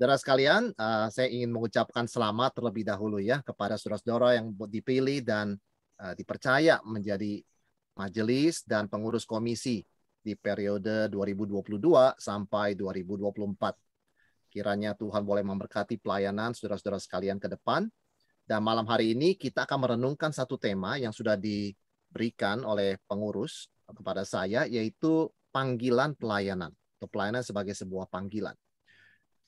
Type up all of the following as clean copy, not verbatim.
Saudara sekalian, saya ingin mengucapkan selamat terlebih dahulu ya kepada saudara-saudara yang dipilih dan dipercaya menjadi majelis dan pengurus komisi di periode 2022 sampai 2024. Kiranya Tuhan boleh memberkati pelayanan saudara-saudara sekalian ke depan. Dan malam hari ini kita akan merenungkan satu tema yang sudah diberikan oleh pengurus kepada saya, yaitu panggilan pelayanan atau pelayanan sebagai sebuah panggilan.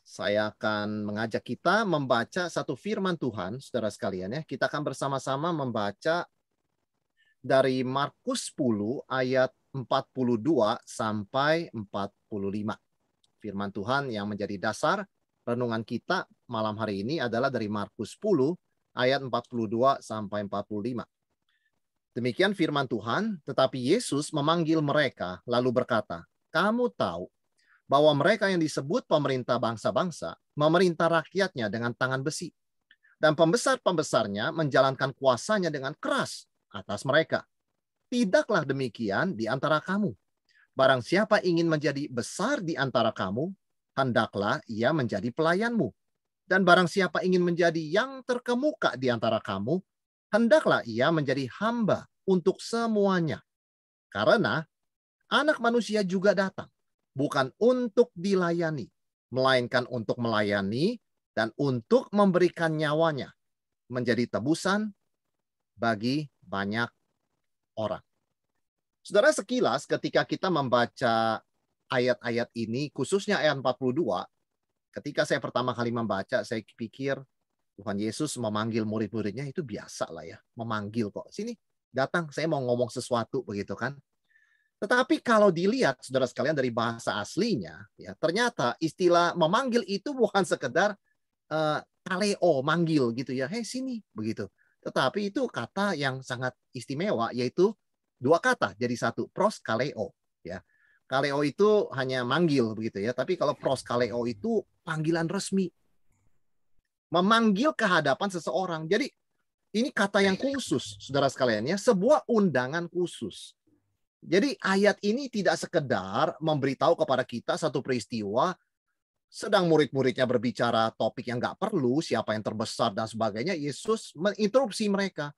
Saya akan mengajak kita membaca satu firman Tuhan, saudara sekalian ya. Kita akan bersama-sama membaca dari Markus 10 ayat 42 sampai 45. Firman Tuhan yang menjadi dasar renungan kita malam hari ini adalah dari Markus 10 ayat 42 sampai 45. Demikian firman Tuhan, tetapi Yesus memanggil mereka lalu berkata, "Kamu tahu bahwa mereka yang disebut pemerintah bangsa-bangsa memerintah rakyatnya dengan tangan besi. Dan pembesar-pembesarnya menjalankan kuasanya dengan keras atas mereka. Tidaklah demikian di antara kamu. Barang siapa ingin menjadi besar di antara kamu, hendaklah ia menjadi pelayanmu. Dan barang siapa ingin menjadi yang terkemuka di antara kamu, hendaklah ia menjadi hamba untuk semuanya. Karena Anak Manusia juga datang bukan untuk dilayani, melainkan untuk melayani dan untuk memberikan nyawanya menjadi tebusan bagi banyak orang." Saudara, sekilas ketika kita membaca ayat-ayat ini, khususnya ayat 42, ketika saya pertama kali membaca, saya pikir Tuhan Yesus memanggil murid-muridnya itu biasa lah ya, memanggil kok. Sini, datang, saya mau ngomong sesuatu, begitu kan. Tetapi kalau dilihat, saudara sekalian, dari bahasa aslinya, ya ternyata istilah memanggil itu bukan sekedar kaleo, manggil gitu ya, hei sini, begitu. Tetapi itu kata yang sangat istimewa, yaitu dua kata jadi satu, proskaleo. Ya, kaleo itu hanya manggil begitu ya, tapi kalau proskaleo itu panggilan resmi, memanggil ke hadapan seseorang. Jadi ini kata yang khusus, saudara sekalian ya, sebuah undangan khusus. Jadi ayat ini tidak sekedar memberitahu kepada kita satu peristiwa sedang murid-muridnya berbicara topik yang nggak perlu, siapa yang terbesar dan sebagainya. Yesus menginterupsi mereka.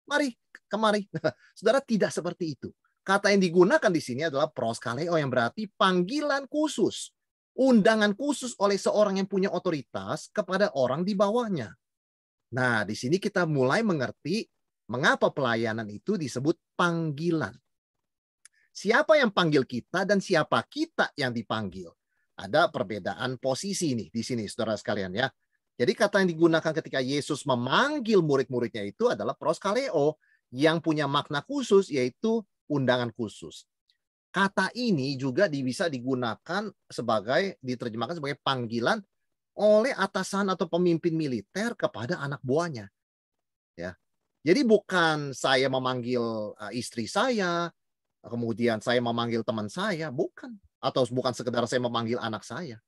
Mari, kemari. Saudara, tidak seperti itu. Kata yang digunakan di sini adalah proskaleo, yang berarti panggilan khusus. Undangan khusus oleh seorang yang punya otoritas kepada orang di bawahnya. Nah, di sini kita mulai mengerti mengapa pelayanan itu disebut panggilan. Siapa yang panggil kita dan siapa kita yang dipanggil. Ada perbedaan posisi nih di sini, saudara sekalian ya. Jadi kata yang digunakan ketika Yesus memanggil murid-muridnya itu adalah proskaleo, yang punya makna khusus, yaitu undangan khusus. Kata ini juga bisa digunakan sebagai, diterjemahkan sebagai panggilan oleh atasan atau pemimpin militer kepada anak buahnya. Ya. Jadi bukan saya memanggil istri saya, kemudian saya memanggil teman saya, bukan. Atau bukan sekedar saya memanggil anak saya.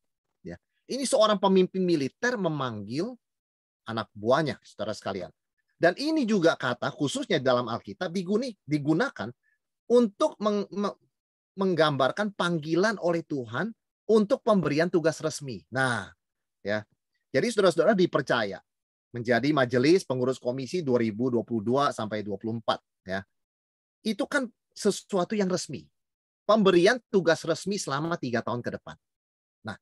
Ya. Ini seorang pemimpin militer memanggil anak buahnya, saudara sekalian. Dan ini juga kata khususnya dalam Alkitab digunakan untuk menggambarkan panggilan oleh Tuhan untuk pemberian tugas resmi. Nah, ya. Jadi saudara-saudara dipercaya menjadi majelis pengurus komisi 2022 sampai 24 ya. Itu kan sesuatu yang resmi. Pemberian tugas resmi selama 3 tahun ke depan. Nah,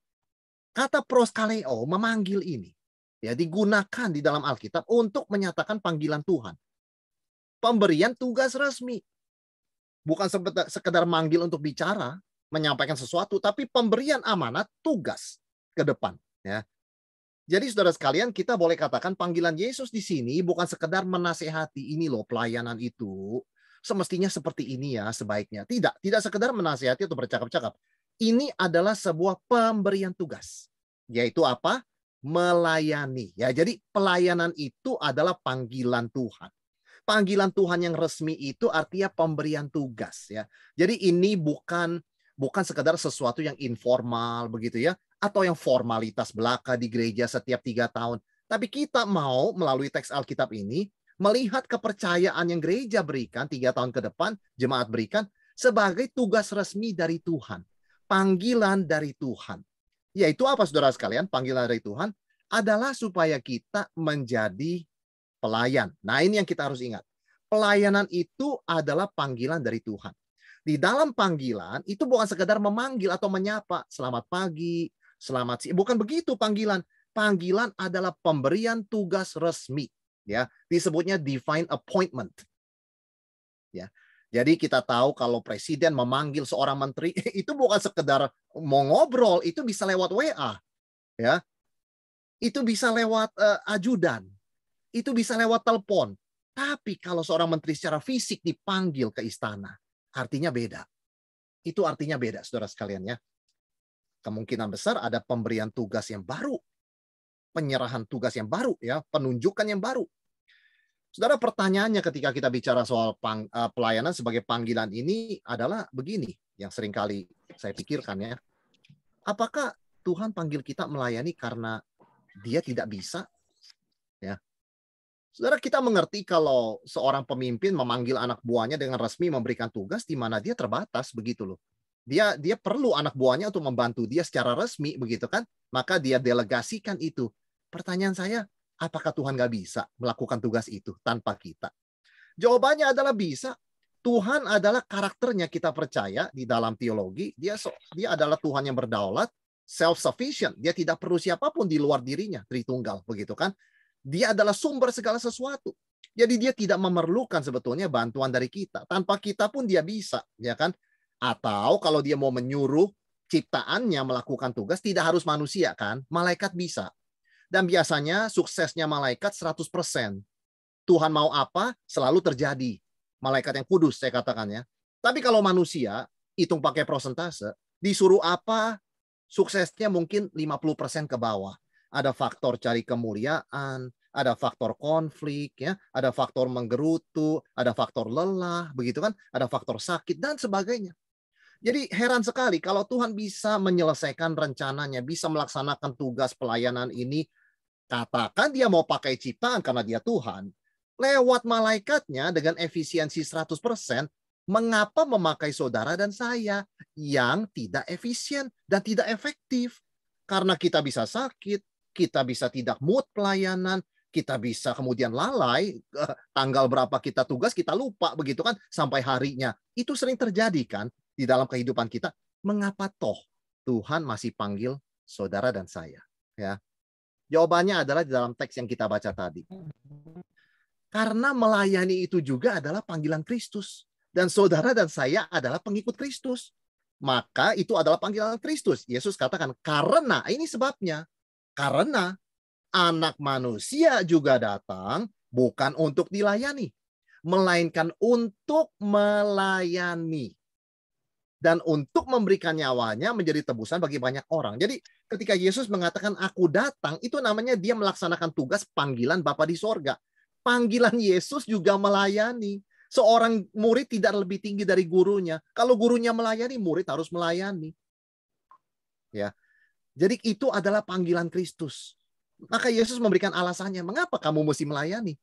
kata proskaleo, memanggil ini, ya digunakan di dalam Alkitab untuk menyatakan panggilan Tuhan. Pemberian tugas resmi. Bukan sekedar manggil untuk bicara, menyampaikan sesuatu, tapi pemberian amanat tugas ke depan. Ya. Jadi saudara sekalian, kita boleh katakan panggilan Yesus di sini bukan sekedar menasehati, ini loh pelayanan itu semestinya seperti ini ya sebaiknya. Tidak sekedar menasihati atau bercakap-cakap. Ini adalah sebuah pemberian tugas. Yaitu apa? Melayani. Ya, jadi pelayanan itu adalah panggilan Tuhan. Panggilan Tuhan yang resmi itu artinya pemberian tugas ya. Jadi ini bukan sekedar sesuatu yang informal begitu ya, atau yang formalitas belaka di gereja setiap 3 tahun. Tapi kita mau melalui teks Alkitab ini melihat kepercayaan yang gereja berikan 3 tahun ke depan, jemaat berikan sebagai tugas resmi dari Tuhan. Panggilan dari Tuhan. Yaitu apa saudara sekalian? Panggilan dari Tuhan adalah supaya kita menjadi pelayan. Nah, ini yang kita harus ingat. Pelayanan itu adalah panggilan dari Tuhan. Di dalam panggilan itu bukan sekedar memanggil atau menyapa, selamat pagi, selamat siang. Bukan begitu panggilan. Panggilan adalah pemberian tugas resmi, ya. Disebutnya divine appointment. Ya. Jadi kita tahu kalau presiden memanggil seorang menteri itu bukan sekedar mau ngobrol, itu bisa lewat WA, ya. Itu bisa lewat ajudan, itu bisa lewat telepon. Tapi kalau seorang menteri secara fisik dipanggil ke istana, artinya beda. Itu artinya beda, saudara sekalian ya. Kemungkinan besar ada pemberian tugas yang baru, penyerahan tugas yang baru, ya, penunjukan yang baru. Saudara, pertanyaannya ketika kita bicara soal pelayanan sebagai panggilan ini adalah begini, yang seringkali saya pikirkan ya. Apakah Tuhan panggil kita melayani karena Dia tidak bisa? Ya. Saudara, kita mengerti kalau seorang pemimpin memanggil anak buahnya dengan resmi memberikan tugas di mana dia terbatas begitu loh. Dia perlu anak buahnya untuk membantu dia secara resmi begitu kan? Maka dia delegasikan itu. Pertanyaan saya, apakah Tuhan nggak bisa melakukan tugas itu tanpa kita? Jawabannya adalah bisa. Tuhan adalah karakternya kita percaya di dalam teologi. Dia adalah Tuhan yang berdaulat, self-sufficient. Dia tidak perlu siapapun di luar dirinya, Tritunggal begitu kan? Dia adalah sumber segala sesuatu. Jadi dia tidak memerlukan sebetulnya bantuan dari kita. Tanpa kita pun dia bisa, ya kan? Atau kalau dia mau menyuruh ciptaannya melakukan tugas, tidak harus manusia kan? Malaikat bisa. Dan biasanya suksesnya malaikat 100%. Tuhan mau apa, selalu terjadi. Malaikat yang kudus, saya katakan ya. Tapi kalau manusia, hitung pakai prosentase, disuruh apa, suksesnya mungkin 50% ke bawah. Ada faktor cari kemuliaan, ada faktor konflik, ya, ada faktor menggerutu, ada faktor lelah, begitu kan? Ada faktor sakit, dan sebagainya. Jadi heran sekali kalau Tuhan bisa menyelesaikan rencananya, bisa melaksanakan tugas pelayanan ini. Katakan dia mau pakai ciptaan karena dia Tuhan. Lewat malaikatnya dengan efisiensi 100%, mengapa memakai saudara dan saya yang tidak efisien dan tidak efektif? Karena kita bisa sakit, kita bisa tidak mood pelayanan, kita bisa kemudian lalai, tanggal berapa kita tugas kita lupa begitu kan sampai harinya. Itu sering terjadi kan di dalam kehidupan kita. Mengapa toh Tuhan masih panggil saudara dan saya? Ya. Jawabannya adalah di dalam teks yang kita baca tadi. Karena melayani itu juga adalah panggilan Kristus. Dan saudara dan saya adalah pengikut Kristus. Maka itu adalah panggilan Kristus. Yesus katakan, karena, ini sebabnya. Karena anak manusia juga datang bukan untuk dilayani. Melainkan untuk melayani. Dan untuk memberikan nyawanya menjadi tebusan bagi banyak orang. Jadi ketika Yesus mengatakan aku datang, itu namanya dia melaksanakan tugas panggilan Bapa di sorga. Panggilan Yesus juga melayani. Seorang murid tidak lebih tinggi dari gurunya. Kalau gurunya melayani, murid harus melayani. Ya. Jadi itu adalah panggilan Kristus. Maka Yesus memberikan alasannya, mengapa kamu mesti melayani?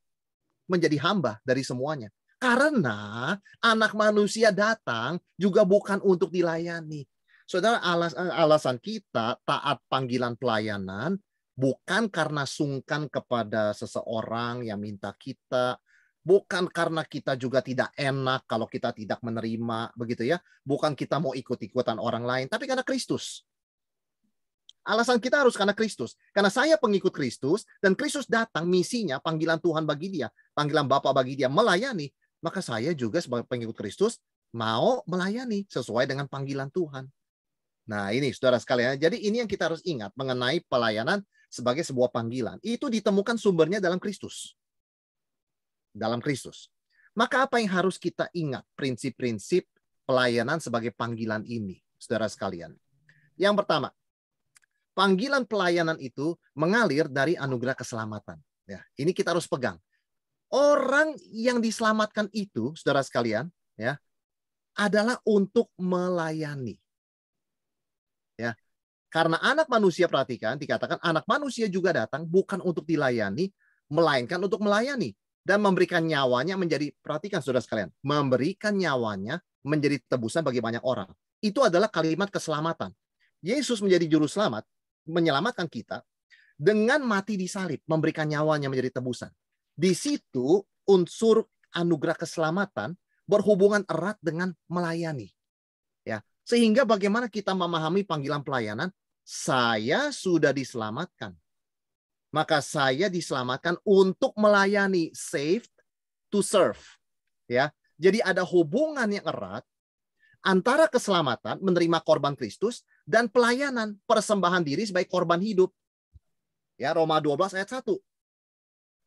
Menjadi hamba dari semuanya. Karena anak manusia datang juga bukan untuk dilayani. Saudara, alasan kita taat panggilan pelayanan bukan karena sungkan kepada seseorang yang minta kita, bukan karena kita juga tidak enak kalau kita tidak menerima, begitu ya. Bukan kita mau ikut-ikutan orang lain, tapi karena Kristus. Alasan kita harus karena Kristus. Karena saya pengikut Kristus, dan Kristus datang, misinya, panggilan Tuhan bagi dia, panggilan Bapa bagi dia, melayani. Maka saya juga sebagai pengikut Kristus mau melayani sesuai dengan panggilan Tuhan. Nah ini saudara sekalian, jadi ini yang kita harus ingat mengenai pelayanan sebagai sebuah panggilan. Itu ditemukan sumbernya dalam Kristus. Dalam Kristus. Maka apa yang harus kita ingat prinsip-prinsip pelayanan sebagai panggilan ini, saudara sekalian? Yang pertama, panggilan pelayanan itu mengalir dari anugerah keselamatan. Ya, ini kita harus pegang. Orang yang diselamatkan itu, saudara sekalian, ya, adalah untuk melayani. Ya, karena anak manusia, perhatikan, dikatakan anak manusia juga datang bukan untuk dilayani, melainkan untuk melayani dan memberikan nyawanya menjadi, perhatikan saudara sekalian, memberikan nyawanya menjadi tebusan bagi banyak orang. Itu adalah kalimat keselamatan. Yesus menjadi juru selamat menyelamatkan kita dengan mati di salib, memberikan nyawanya menjadi tebusan. Di situ unsur anugerah keselamatan berhubungan erat dengan melayani. Ya, sehingga bagaimana kita memahami panggilan pelayanan, saya sudah diselamatkan. Maka saya diselamatkan untuk melayani, saved to serve. Ya, jadi ada hubungan yang erat antara keselamatan, menerima korban Kristus, dan pelayanan, persembahan diri sebagai korban hidup. Ya, Roma 12 ayat 1.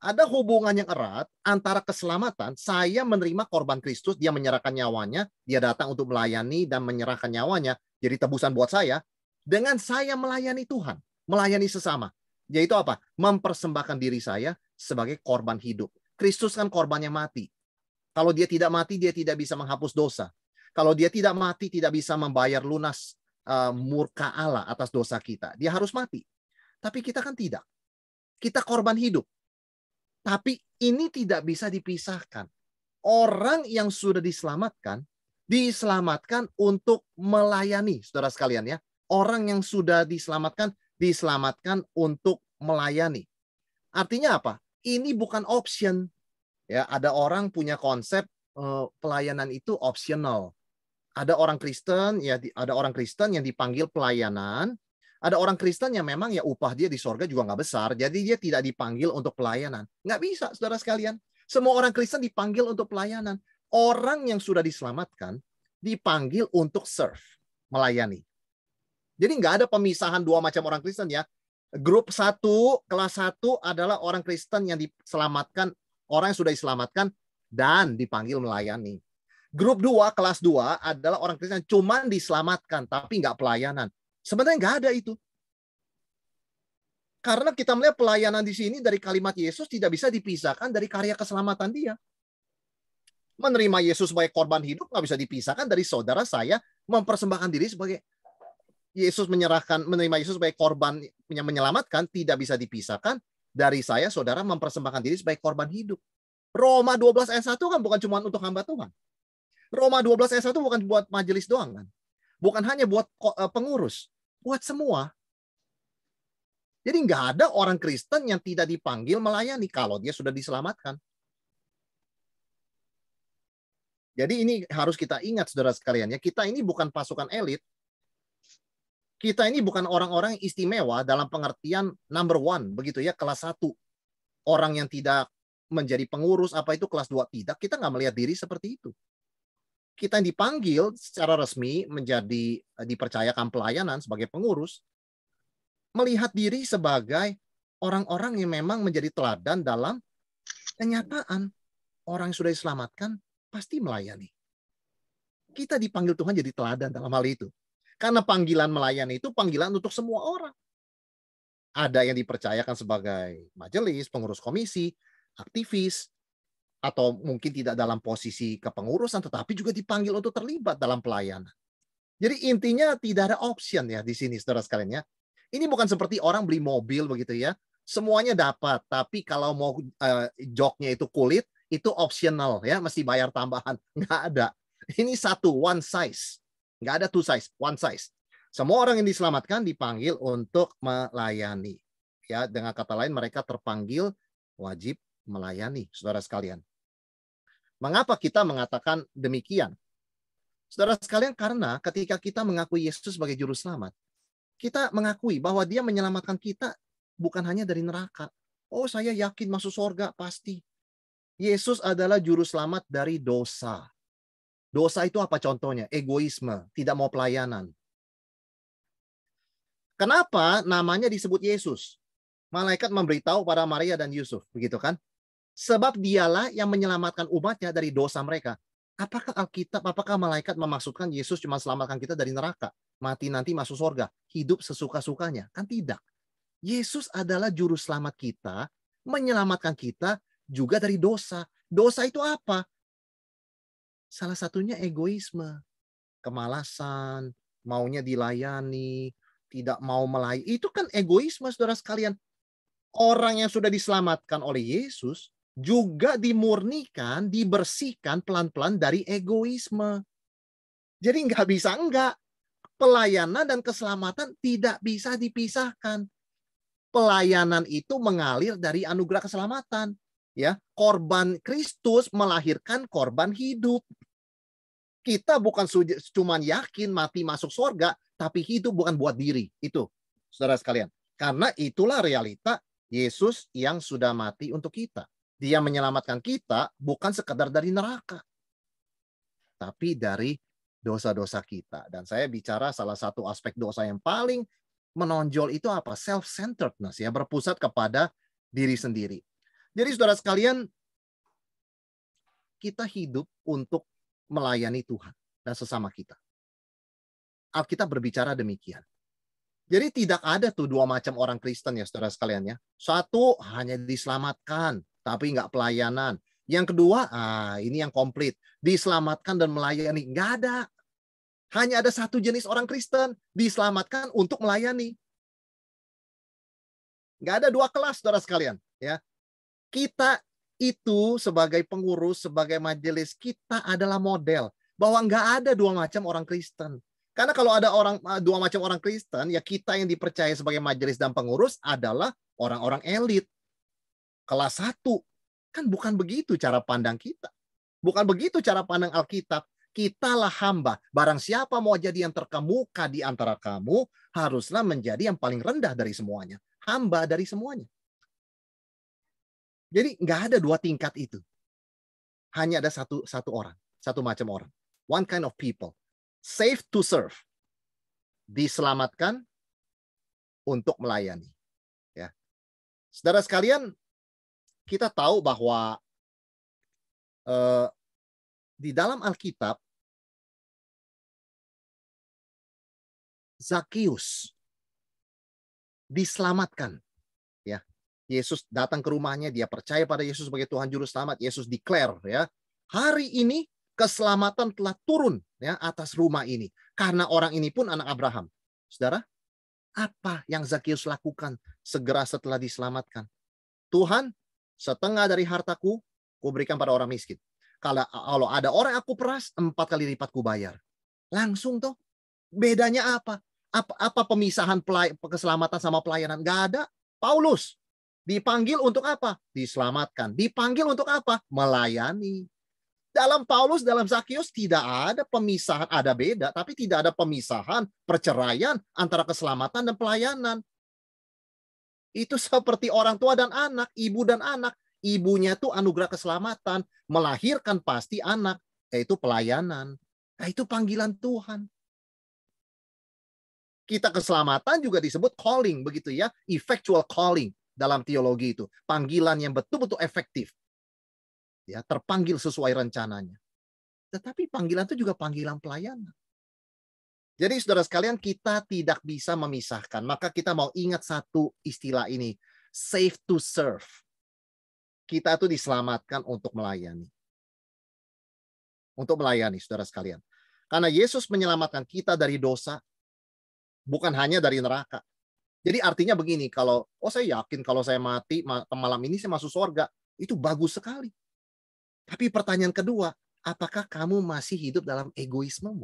Ada hubungan yang erat antara keselamatan, saya menerima korban Kristus, dia menyerahkan nyawanya, dia datang untuk melayani dan menyerahkan nyawanya, jadi tebusan buat saya, dengan saya melayani Tuhan, melayani sesama. Yaitu apa? Mempersembahkan diri saya sebagai korban hidup. Kristus kan korbannya mati. Kalau dia tidak mati, dia tidak bisa menghapus dosa. Kalau dia tidak mati, tidak bisa membayar lunas murka Allah atas dosa kita. Dia harus mati. Tapi kita kan tidak. Kita korban hidup. Tapi ini tidak bisa dipisahkan. Orang yang sudah diselamatkan untuk melayani, saudara sekalian ya. Orang yang sudah diselamatkan untuk melayani. Artinya apa? Ini bukan option. Ya, ada orang punya konsep pelayanan itu optional. Ada orang Kristen yang dipanggil pelayanan. Ada orang Kristen yang memang ya upah dia di sorga juga nggak besar. Jadi dia tidak dipanggil untuk pelayanan. Nggak bisa, saudara sekalian. Semua orang Kristen dipanggil untuk pelayanan. Orang yang sudah diselamatkan dipanggil untuk serve, melayani. Jadi nggak ada pemisahan dua macam orang Kristen ya. Grup 1, kelas 1 adalah orang Kristen yang diselamatkan, orang yang sudah diselamatkan dan dipanggil melayani. Grup 2, kelas 2 adalah orang Kristen yang cuma diselamatkan tapi nggak pelayanan. Sebenarnya nggak ada itu. Karena kita melihat pelayanan di sini dari kalimat Yesus tidak bisa dipisahkan dari karya keselamatan dia. Menerima Yesus sebagai korban hidup nggak bisa dipisahkan dari saudara saya mempersembahkan diri sebagai menerima Yesus sebagai korban yang menyelamatkan, tidak bisa dipisahkan dari saya, saudara, mempersembahkan diri sebagai korban hidup. Roma 12 ayat 1 kan bukan cuma untuk hamba Tuhan. Roma 12 ayat 1 bukan buat majelis doang kan. Bukan hanya buat pengurus, buat semua. Jadi nggak ada orang Kristen yang tidak dipanggil melayani kalau dia sudah diselamatkan. Jadi ini harus kita ingat, saudara sekalian ya, kita ini bukan pasukan elit. Kita ini bukan orang-orang yang istimewa dalam pengertian number one, begitu ya, kelas 1. Orang yang tidak menjadi pengurus, apa itu kelas 2, tidak. Kita nggak melihat diri seperti itu. Kita yang dipanggil secara resmi dipercayakan pelayanan sebagai pengurus, melihat diri sebagai orang-orang yang memang menjadi teladan dalam kenyataan. Orang yang sudah diselamatkan pasti melayani. Kita dipanggil Tuhan jadi teladan dalam hal itu. Karena panggilan melayani itu panggilan untuk semua orang. Ada yang dipercayakan sebagai majelis, pengurus komisi, aktivis, atau mungkin tidak dalam posisi kepengurusan, tetapi juga dipanggil untuk terlibat dalam pelayanan. Jadi intinya tidak ada option ya di sini, saudara sekalian ya. Ini bukan seperti orang beli mobil begitu ya. Semuanya dapat, tapi kalau mau joknya itu kulit, itu optional ya, mesti bayar tambahan. Nggak ada. Ini satu, one size. Nggak ada two size, one size. Semua orang yang diselamatkan dipanggil untuk melayani. Ya, dengan kata lain mereka terpanggil wajib melayani, saudara sekalian. Mengapa kita mengatakan demikian? Saudara sekalian, karena ketika kita mengakui Yesus sebagai juru selamat, kita mengakui bahwa dia menyelamatkan kita bukan hanya dari neraka. Oh, saya yakin masuk surga, pasti. Yesus adalah juru selamat dari dosa. Dosa itu apa contohnya? Egoisme, tidak mau pelayanan. Kenapa namanya disebut Yesus? Malaikat memberitahu pada Maria dan Yusuf, begitu kan? Sebab dialah yang menyelamatkan umatnya dari dosa mereka. Apakah malaikat memaksudkan Yesus cuma selamatkan kita dari neraka? Mati nanti masuk surga. Hidup sesuka-sukanya. Kan tidak. Yesus adalah juru selamat kita. Menyelamatkan kita juga dari dosa. Dosa itu apa? Salah satunya egoisme. Kemalasan. Maunya dilayani. Tidak mau melayani. Itu kan egoisme, saudara sekalian. Orang yang sudah diselamatkan oleh Yesus juga dimurnikan, dibersihkan pelan-pelan dari egoisme. Jadi nggak bisa enggak. Pelayanan dan keselamatan tidak bisa dipisahkan. Pelayanan itu mengalir dari anugerah keselamatan. Ya, korban Kristus melahirkan korban hidup. Kita bukan cuma yakin mati masuk surga, tapi hidup bukan buat diri. Itu, saudara sekalian. Karena itulah realita Yesus yang sudah mati untuk kita. Dia menyelamatkan kita bukan sekedar dari neraka, tapi dari dosa-dosa kita. Dan saya bicara salah satu aspek dosa yang paling menonjol itu apa? Self-centeredness, ya, berpusat kepada diri sendiri. Jadi saudara sekalian, kita hidup untuk melayani Tuhan dan sesama kita. Alkitab berbicara demikian. Jadi tidak ada tuh dua macam orang Kristen, ya saudara sekalian, ya. Satu hanya diselamatkan tapi nggak pelayanan. Yang kedua, ini yang komplit, diselamatkan dan melayani. Nggak ada. Hanya ada satu jenis orang Kristen, diselamatkan untuk melayani. Nggak ada dua kelas, saudara sekalian, ya. Kita itu sebagai pengurus, sebagai majelis, kita adalah model bahwa nggak ada dua macam orang Kristen. Karena kalau ada dua macam orang Kristen, ya kita yang dipercaya sebagai majelis dan pengurus adalah orang-orang elit. Kelas 1. Kan bukan begitu cara pandang kita. Bukan begitu cara pandang Alkitab. Kitalah hamba. Barang siapa mau jadi yang terkemuka di antara kamu, haruslah menjadi yang paling rendah dari semuanya. Hamba dari semuanya. Jadi nggak ada dua tingkat itu. Hanya ada satu orang. Satu macam orang. One kind of people. Saved to serve. Diselamatkan untuk melayani. Ya. Saudara sekalian, kita tahu bahwa di dalam Alkitab, Zakius diselamatkan. Ya. Yesus datang ke rumahnya, dia percaya pada Yesus sebagai Tuhan Juru Selamat. Yesus declare, ya, hari ini keselamatan telah turun, ya, atas rumah ini. Karena orang ini pun anak Abraham. Saudara, apa yang Zakius lakukan segera setelah diselamatkan? Tuhan, setengah dari hartaku kuberikan pada orang miskin. Kalau ada orang aku peras, 4 kali lipat kubayar. Langsung tuh. Bedanya apa? Apa pemisahan keselamatan sama pelayanan? Gak ada. Paulus dipanggil untuk apa? Diselamatkan. Dipanggil untuk apa? Melayani. Dalam Paulus, dalam Zakius tidak ada pemisahan. Ada beda, tapi tidak ada pemisahan, perceraian antara keselamatan dan pelayanan. Itu seperti orang tua dan anak, ibu dan anak. Ibunya tuh anugerah keselamatan, melahirkan pasti anak, yaitu pelayanan. Nah, itu panggilan Tuhan. Kita keselamatan juga disebut calling, begitu ya, effectual calling dalam teologi itu, panggilan yang betul-betul efektif. Ya, terpanggil sesuai rencananya. Tetapi panggilan itu juga panggilan pelayanan. Jadi saudara sekalian, kita tidak bisa memisahkan. Maka kita mau ingat satu istilah ini, save to serve. Kita tuh diselamatkan untuk melayani. Untuk melayani, saudara sekalian. Karena Yesus menyelamatkan kita dari dosa, bukan hanya dari neraka. Jadi artinya begini, kalau saya yakin kalau saya mati malam ini saya masuk surga, itu bagus sekali. Tapi pertanyaan kedua, apakah kamu masih hidup dalam egoismemu?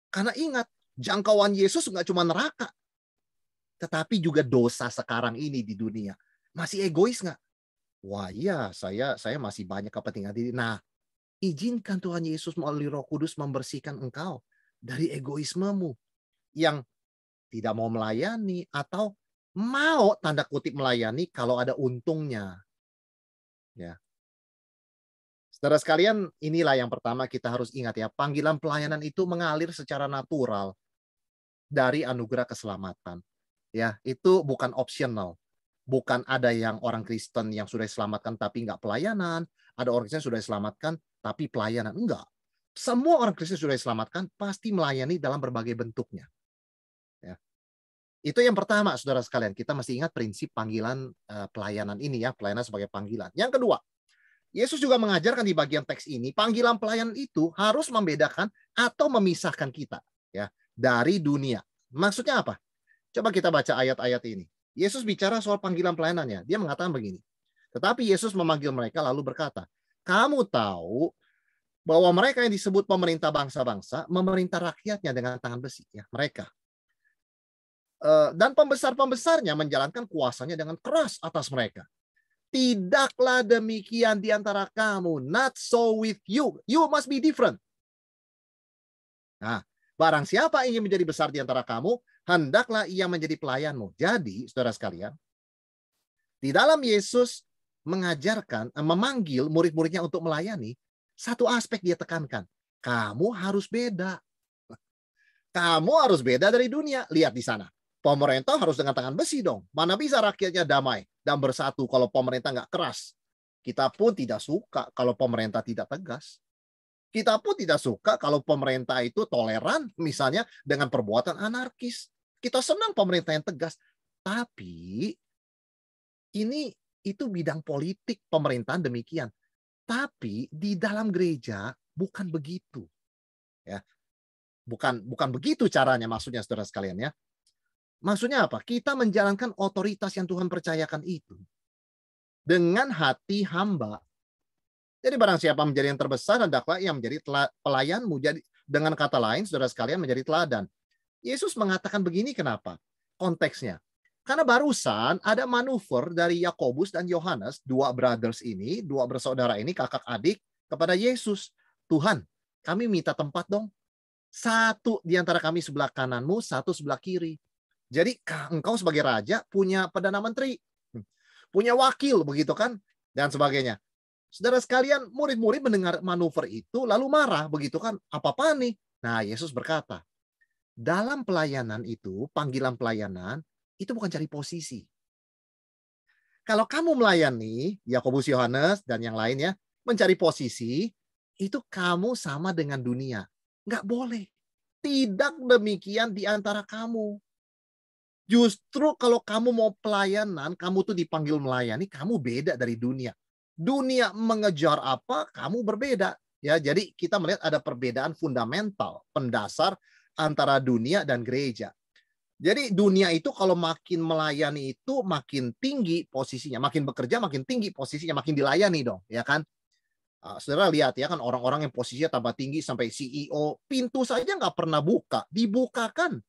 Karena ingat, jangkauan Yesus nggak cuma neraka, tetapi juga dosa sekarang ini di dunia. Masih egois nggak? Wah iya, saya masih banyak kepentingan diri. Nah, izinkan Tuhan Yesus melalui Roh Kudus membersihkan engkau dari egoismemu yang tidak mau melayani atau mau tanda kutip melayani kalau ada untungnya. Ya. Saudara sekalian, inilah yang pertama kita harus ingat ya, panggilan pelayanan itu mengalir secara natural dari anugerah keselamatan. Ya, itu bukan optional. Bukan ada yang orang Kristen yang sudah diselamatkan tapi nggak pelayanan, ada orang Kristen sudah diselamatkan tapi pelayanan. Enggak. Semua orang Kristen sudah diselamatkan pasti melayani dalam berbagai bentuknya. Ya. Itu yang pertama, saudara sekalian. Kita mesti ingat prinsip panggilan pelayanan ini ya, pelayanan sebagai panggilan. Yang kedua, Yesus juga mengajarkan di bagian teks ini, panggilan pelayanan itu harus membedakan atau memisahkan kita ya dari dunia. Maksudnya apa? Coba kita baca ayat-ayat ini. Yesus bicara soal panggilan pelayanannya. Dia mengatakan begini. Tetapi Yesus memanggil mereka lalu berkata, kamu tahu bahwa mereka yang disebut pemerintah bangsa-bangsa memerintah rakyatnya dengan tangan besi, ya, mereka. Dan pembesar-pembesarnya menjalankan kuasanya dengan keras atas mereka. Tidaklah demikian di antara kamu. Not so with you. You must be different. Nah, barang siapa ingin menjadi besar di antara kamu, hendaklah ia menjadi pelayanmu. Jadi, saudara sekalian, di dalam Yesus mengajarkan, memanggil murid-muridnya untuk melayani, satu aspek dia tekankan. Kamu harus beda. Kamu harus beda dari dunia. Lihat di sana. Pemerintah harus dengan tangan besi dong. Mana bisa rakyatnya damai dan bersatu kalau pemerintah nggak keras. Kita pun tidak suka kalau pemerintah tidak tegas. Kita pun tidak suka kalau pemerintah itu toleran misalnya dengan perbuatan anarkis. Kita senang pemerintah yang tegas. Tapi itu bidang politik pemerintahan demikian. Tapi di dalam gereja bukan begitu. Ya. Bukan begitu caranya maksudnya saudara sekalian ya. Maksudnya apa? Kita menjalankan otoritas yang Tuhan percayakan itu dengan hati hamba. Jadi barang siapa menjadi yang terbesar, hendaklah ia menjadi pelayanmu. Jadi dengan kata lain, saudara sekalian menjadi teladan. Yesus mengatakan begini kenapa? Konteksnya. Karena barusan ada manuver dari Yakobus dan Yohanes, dua bersaudara ini, kakak adik, kepada Yesus. Tuhan, kami minta tempat dong. Satu di antara kami sebelah kananmu, satu sebelah kiri. Jadi engkau sebagai raja punya perdana menteri, punya wakil begitu kan, dan sebagainya. Saudara sekalian, murid-murid mendengar manuver itu lalu marah begitu kan, apa-apa nih? Nah, Yesus berkata, dalam pelayanan itu, panggilan pelayanan itu bukan cari posisi. Kalau kamu melayani, Yakobus, Yohanes dan yang lainnya mencari posisi, itu kamu sama dengan dunia. Nggak boleh. Tidak demikian di antara kamu. Justru kalau kamu mau pelayanan, kamu tuh dipanggil melayani, kamu beda dari dunia. Dunia mengejar apa, kamu berbeda. Ya, jadi kita melihat ada perbedaan fundamental, pendasar antara dunia dan gereja. Jadi dunia itu kalau makin melayani itu makin tinggi posisinya, makin bekerja makin tinggi posisinya, makin dilayani dong, ya kan? Saudara lihat ya kan orang-orang yang posisinya tambah tinggi sampai CEO, pintu saja nggak pernah buka, dibukakan.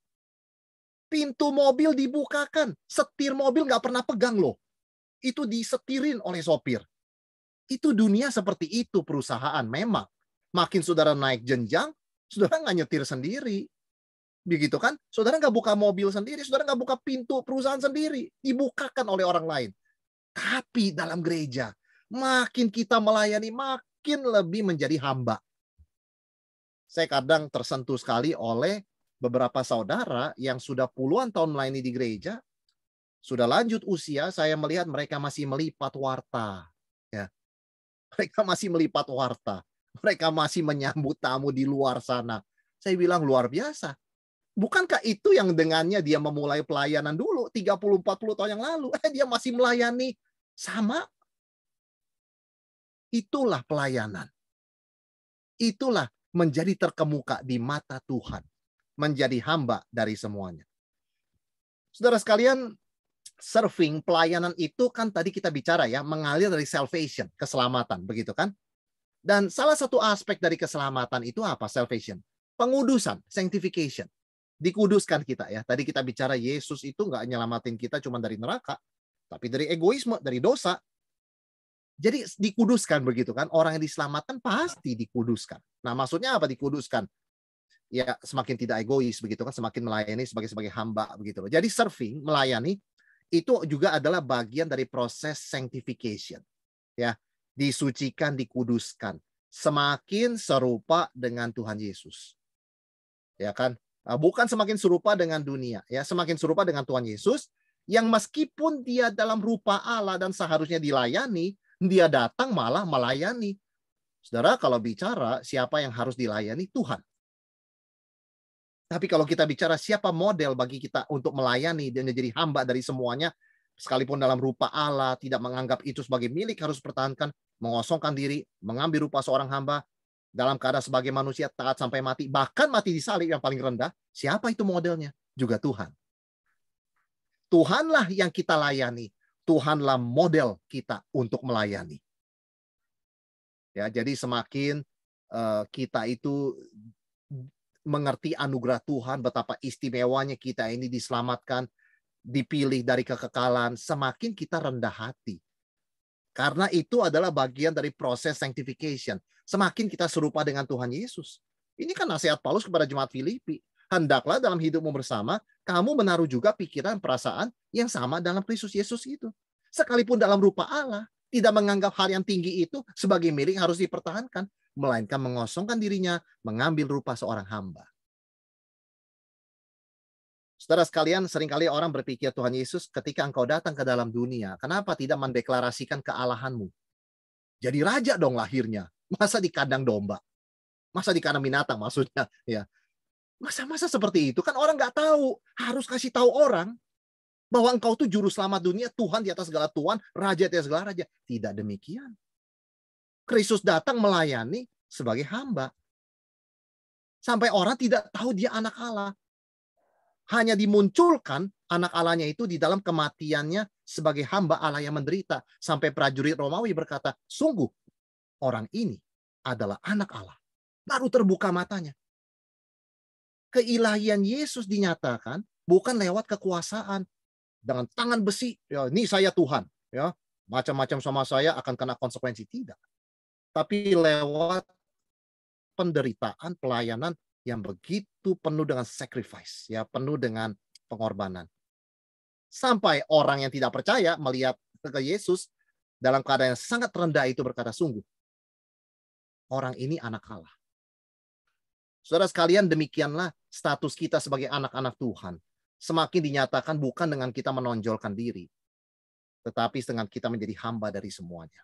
Pintu mobil dibukakan. Setir mobil nggak pernah pegang loh. Itu disetirin oleh sopir. Itu dunia seperti itu perusahaan memang. Makin saudara naik jenjang, saudara nggak nyetir sendiri. Begitu kan? Saudara nggak buka mobil sendiri, saudara nggak buka pintu perusahaan sendiri. Dibukakan oleh orang lain. Tapi dalam gereja, makin kita melayani, makin lebih menjadi hamba. Saya kadang tersentuh sekali oleh beberapa saudara yang sudah puluhan tahun melayani di gereja, sudah lanjut usia, saya melihat mereka masih melipat warta. Ya. Mereka masih melipat warta. Mereka masih menyambut tamu di luar sana. Saya bilang luar biasa. Bukankah itu yang dengannya dia memulai pelayanan dulu 30-40 tahun yang lalu? Dia masih melayani sama. Itulah pelayanan. Itulah menjadi terkemuka di mata Tuhan. Menjadi hamba dari semuanya. Saudara sekalian, serving, pelayanan itu kan tadi kita bicara ya, mengalir dari salvation, keselamatan, begitu kan? Dan salah satu aspek dari keselamatan itu apa? Salvation. Pengudusan, sanctification. Dikuduskan kita ya. Tadi kita bicara Yesus itu nggak nyelamatin kita cuma dari neraka, tapi dari egoisme, dari dosa. Jadi dikuduskan begitu kan? Orang yang diselamatkan pasti dikuduskan. Nah, maksudnya apa dikuduskan? Ya semakin tidak egois begitu kan, semakin melayani sebagai hamba begitu loh. Jadi serving, melayani itu juga adalah bagian dari proses sanctification. Ya, disucikan, dikuduskan, semakin serupa dengan Tuhan Yesus. Ya kan? Bukan semakin serupa dengan dunia, ya, semakin serupa dengan Tuhan Yesus yang meskipun dia dalam rupa Allah dan seharusnya dilayani, dia datang malah melayani. Saudara, kalau bicara siapa yang harus dilayani? Tuhan. Tapi kalau kita bicara siapa model bagi kita untuk melayani dan menjadi hamba dari semuanya, sekalipun dalam rupa Allah, tidak menganggap itu sebagai milik, harus pertahankan, mengosongkan diri, mengambil rupa seorang hamba, dalam keadaan sebagai manusia, taat sampai mati, bahkan mati di salib yang paling rendah, siapa itu modelnya? Juga Tuhan. Tuhanlah yang kita layani. Tuhanlah model kita untuk melayani. Ya, jadi semakin kita itu mengerti anugerah Tuhan, betapa istimewanya kita ini diselamatkan, dipilih dari kekekalan, semakin kita rendah hati. Karena itu adalah bagian dari proses sanctification. Semakin kita serupa dengan Tuhan Yesus. Ini kan nasihat Paulus kepada jemaat Filipi. Hendaklah dalam hidupmu bersama, kamu menaruh juga pikiran, perasaan yang sama dalam Kristus Yesus itu. Sekalipun dalam rupa Allah, tidak menganggap hal yang tinggi itu sebagai milik harus dipertahankan, melainkan mengosongkan dirinya, mengambil rupa seorang hamba. Saudara sekalian, seringkali orang berpikir Tuhan Yesus ketika engkau datang ke dalam dunia, kenapa tidak mendeklarasikan kealahanmu? Jadi raja dong lahirnya. Masa di kandang domba? Masa di kandang binatang maksudnya? Ya. Masa-masa seperti itu kan orang nggak tahu. Harus kasih tahu orang bahwa engkau tuh juru selamat dunia, Tuhan di atas segala Tuhan, Raja di atas segala Raja. Tidak demikian. Kristus datang melayani sebagai hamba. Sampai orang tidak tahu dia anak Allah. Hanya dimunculkan anak Allahnya itu di dalam kematiannya sebagai hamba Allah yang menderita. Sampai prajurit Romawi berkata, sungguh orang ini adalah anak Allah. Baru terbuka matanya. Keilahian Yesus dinyatakan bukan lewat kekuasaan. Dengan tangan besi, ya, ini saya Tuhan. Ya, macam-macam sama saya akan kena konsekuensi. Tidak. Tapi lewat penderitaan, pelayanan yang begitu penuh dengan sacrifice, ya, penuh dengan pengorbanan. Sampai orang yang tidak percaya melihat ke Yesus dalam keadaan yang sangat rendah itu berkata, sungguh orang ini anak Allah. Saudara sekalian, demikianlah status kita sebagai anak-anak Tuhan. Semakin dinyatakan bukan dengan kita menonjolkan diri, tetapi dengan kita menjadi hamba dari semuanya.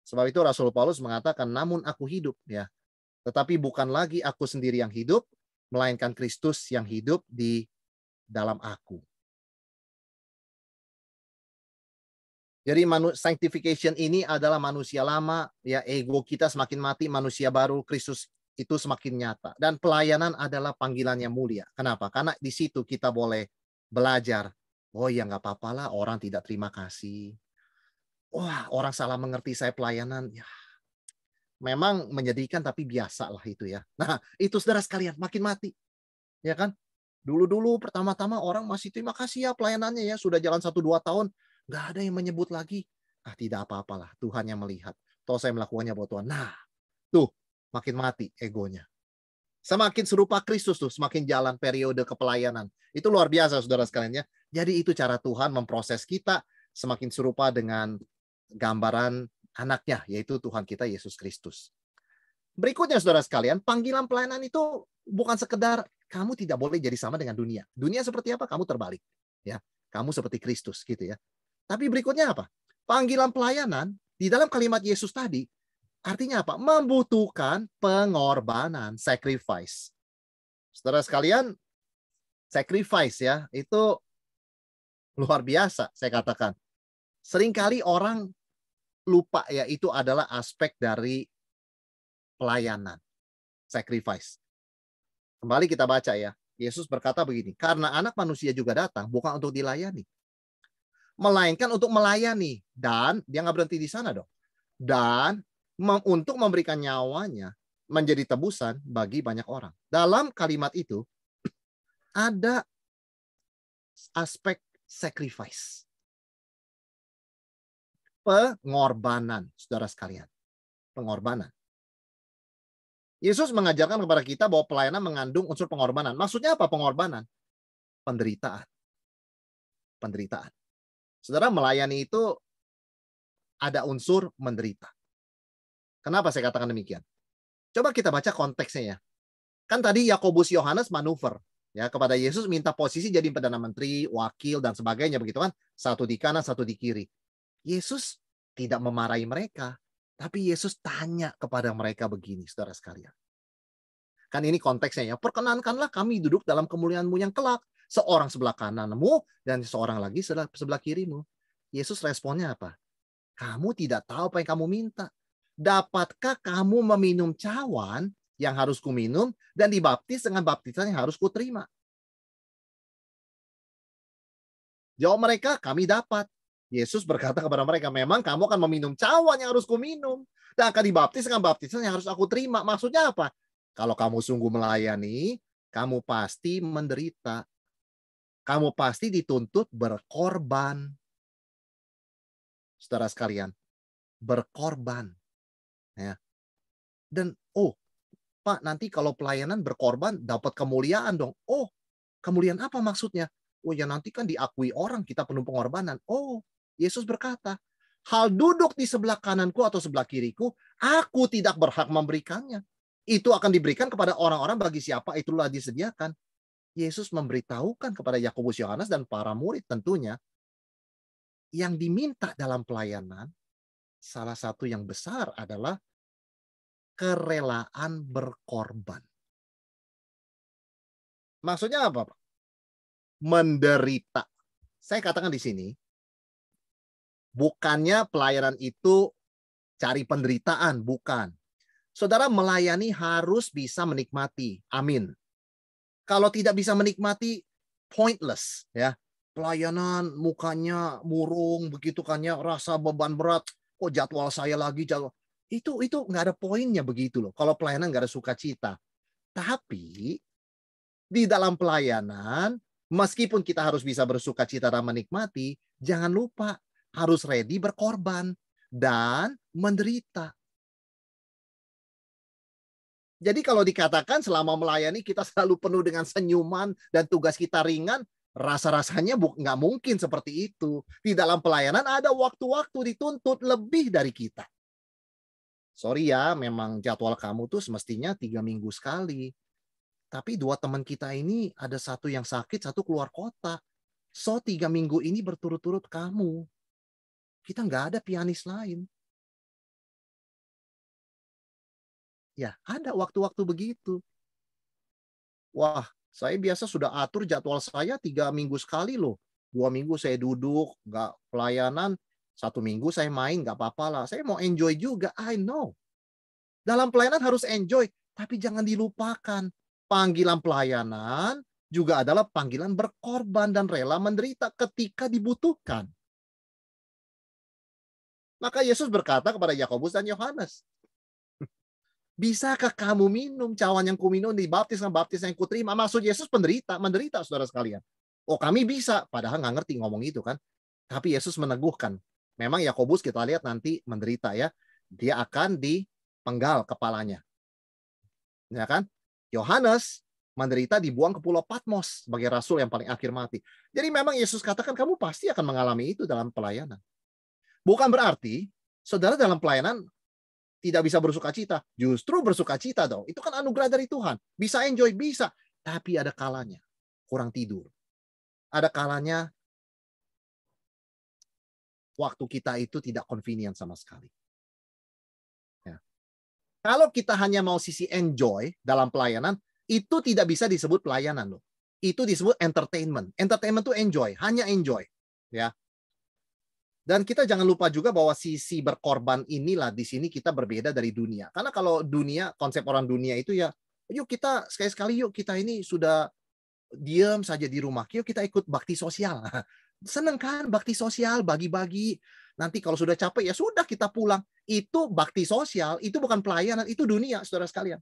Sebab itu Rasul Paulus mengatakan, namun aku hidup, ya, tetapi bukan lagi aku sendiri yang hidup, melainkan Kristus yang hidup di dalam aku. Jadi sanctification ini adalah manusia lama, ya, ego kita semakin mati, manusia baru, Kristus itu semakin nyata. Dan pelayanan adalah panggilan yang mulia. Kenapa? Karena di situ kita boleh belajar. Oh ya nggak apa-apa lah, orang tidak terima kasih. Wah, orang salah mengerti saya pelayanan. Ya, memang menyedihkan tapi biasa lah itu ya. Nah, itu saudara sekalian, makin mati. Ya kan? Dulu-dulu pertama-tama orang masih terima kasih ya pelayanannya ya. Sudah jalan 1-2 tahun, nggak ada yang menyebut lagi. Ah, tidak apa-apalah, Tuhan yang melihat. Toh saya melakukannya buat Tuhan. Nah, tuh, makin mati egonya. Semakin serupa Kristus tuh, semakin jalan periode kepelayanan. Itu luar biasa saudara sekalian ya. Jadi itu cara Tuhan memproses kita semakin serupa dengan gambaran anaknya, yaitu Tuhan kita Yesus Kristus. Berikutnya saudara sekalian, panggilan pelayanan itu bukan sekedar kamu tidak boleh jadi sama dengan dunia. Dunia seperti apa? Kamu terbalik. Ya, kamu seperti Kristus gitu ya. Tapi berikutnya apa? Panggilan pelayanan di dalam kalimat Yesus tadi artinya apa? Membutuhkan pengorbanan, sacrifice. Saudara sekalian, sacrifice ya, itu luar biasa saya katakan. Seringkali orang lupa ya, itu adalah aspek dari pelayanan, sacrifice. Kembali kita baca ya, Yesus berkata begini, karena anak manusia juga datang bukan untuk dilayani, melainkan untuk melayani. Dan dia nggak berhenti di sana dong. Dan untuk memberikan nyawanya menjadi tebusan bagi banyak orang. Dalam kalimat itu ada aspek sacrifice. Pengorbanan, saudara sekalian. Pengorbanan. Yesus mengajarkan kepada kita bahwa pelayanan mengandung unsur pengorbanan. Maksudnya apa pengorbanan? Penderitaan. Penderitaan. Saudara, melayani itu ada unsur menderita. Kenapa saya katakan demikian? Coba kita baca konteksnya ya. Kan tadi Yakobus Yohanes manuver ya kepada Yesus, minta posisi jadi perdana menteri, wakil dan sebagainya begitu kan? Satu di kanan, satu di kiri. Yesus tidak memarahi mereka, tapi Yesus tanya kepada mereka begini, saudara sekalian. Kan ini konteksnya ya. Perkenankanlah kami duduk dalam kemuliaan-Mu yang kelak. Seorang sebelah kananmu dan seorang lagi sebelah kirimu. Yesus responnya apa? Kamu tidak tahu apa yang kamu minta. Dapatkah kamu meminum cawan yang harus kuminum dan dibaptis dengan baptisan yang harus kuterima? Jawab mereka, kami dapat. Yesus berkata kepada mereka, memang kamu akan meminum cawan yang harus kuminum. Dan akan dibaptis dengan baptisan yang harus aku terima. Maksudnya apa? Kalau kamu sungguh melayani, kamu pasti menderita. Kamu pasti dituntut berkorban. Saudara sekalian, berkorban. Ya. Dan, Pak, nanti kalau pelayanan berkorban, dapat kemuliaan dong. Oh, kemuliaan apa maksudnya? Oh ya, nanti kan diakui orang kita penuh pengorbanan. Oh, Yesus berkata, hal duduk di sebelah kananku atau sebelah kiriku, aku tidak berhak memberikannya. Itu akan diberikan kepada orang-orang bagi siapa itulah disediakan. Yesus memberitahukan kepada Yakobus, Yohanes, dan para murid tentunya, yang diminta dalam pelayanan, salah satu yang besar adalah kerelaan berkorban. Maksudnya apa, Pak? Menderita. Saya katakan di sini, bukannya pelayanan itu cari penderitaan, bukan. Saudara melayani harus bisa menikmati. Amin. Kalau tidak bisa menikmati, pointless, ya. Pelayanan mukanya murung begitu kan ya, rasa beban berat. Kok jadwal saya lagi jadwal. Itu nggak ada poinnya begitu loh. Kalau pelayanan nggak ada sukacita. Tapi di dalam pelayanan, meskipun kita harus bisa bersukacita dan menikmati, jangan lupa harus ready berkorban dan menderita. Jadi kalau dikatakan selama melayani kita selalu penuh dengan senyuman dan tugas kita ringan, rasa-rasanya nggak mungkin seperti itu. Di dalam pelayanan ada waktu-waktu dituntut lebih dari kita. Sorry ya, memang jadwal kamu tuh semestinya 3 minggu sekali. Tapi 2 teman kita ini ada satu yang sakit, satu keluar kota. So 3 minggu ini berturut-turut kamu. Kita nggak ada pianis lain. Ya, ada waktu-waktu begitu. Wah, saya biasa sudah atur jadwal saya 3 minggu sekali loh. 2 minggu saya duduk, nggak pelayanan. 1 minggu saya main, nggak apa-apa lah. Saya mau enjoy juga, I know. Dalam pelayanan harus enjoy, tapi jangan dilupakan. Panggilan pelayanan juga adalah panggilan berkorban dan rela menderita ketika dibutuhkan. Maka Yesus berkata kepada Yakobus dan Yohanes, bisakah kamu minum cawan yang kuminum dibaptis dengan baptisan yang kuterima? Maksud Yesus menderita saudara sekalian. Oh kami bisa, padahal nggak ngerti ngomong itu kan. Tapi Yesus meneguhkan. Memang Yakobus kita lihat nanti menderita ya. Dia akan dipenggal kepalanya. Ya kan? Yohanes menderita dibuang ke Pulau Patmos sebagai rasul yang paling akhir mati. Jadi memang Yesus katakan kamu pasti akan mengalami itu dalam pelayanan. Bukan berarti saudara dalam pelayanan tidak bisa bersukacita. Justru bersukacita dong. Itu kan anugerah dari Tuhan. Bisa enjoy, bisa. Tapi ada kalanya. Kurang tidur. Ada kalanya waktu kita itu tidak convenient sama sekali. Ya. Kalau kita hanya mau sisi enjoy dalam pelayanan, itu tidak bisa disebut pelayanan loh. Itu disebut entertainment. Entertainment itu enjoy. Hanya enjoy. Ya. Dan kita jangan lupa juga bahwa sisi berkorban inilah di sini kita berbeda dari dunia. Karena kalau dunia, konsep orang dunia itu ya, yuk kita sekali-sekali yuk kita ini sudah diam saja di rumah. Yuk kita ikut bakti sosial. Seneng kan bakti sosial, bagi-bagi. Nanti kalau sudah capek ya sudah kita pulang. Itu bakti sosial, itu bukan pelayanan, itu dunia saudara sekalian.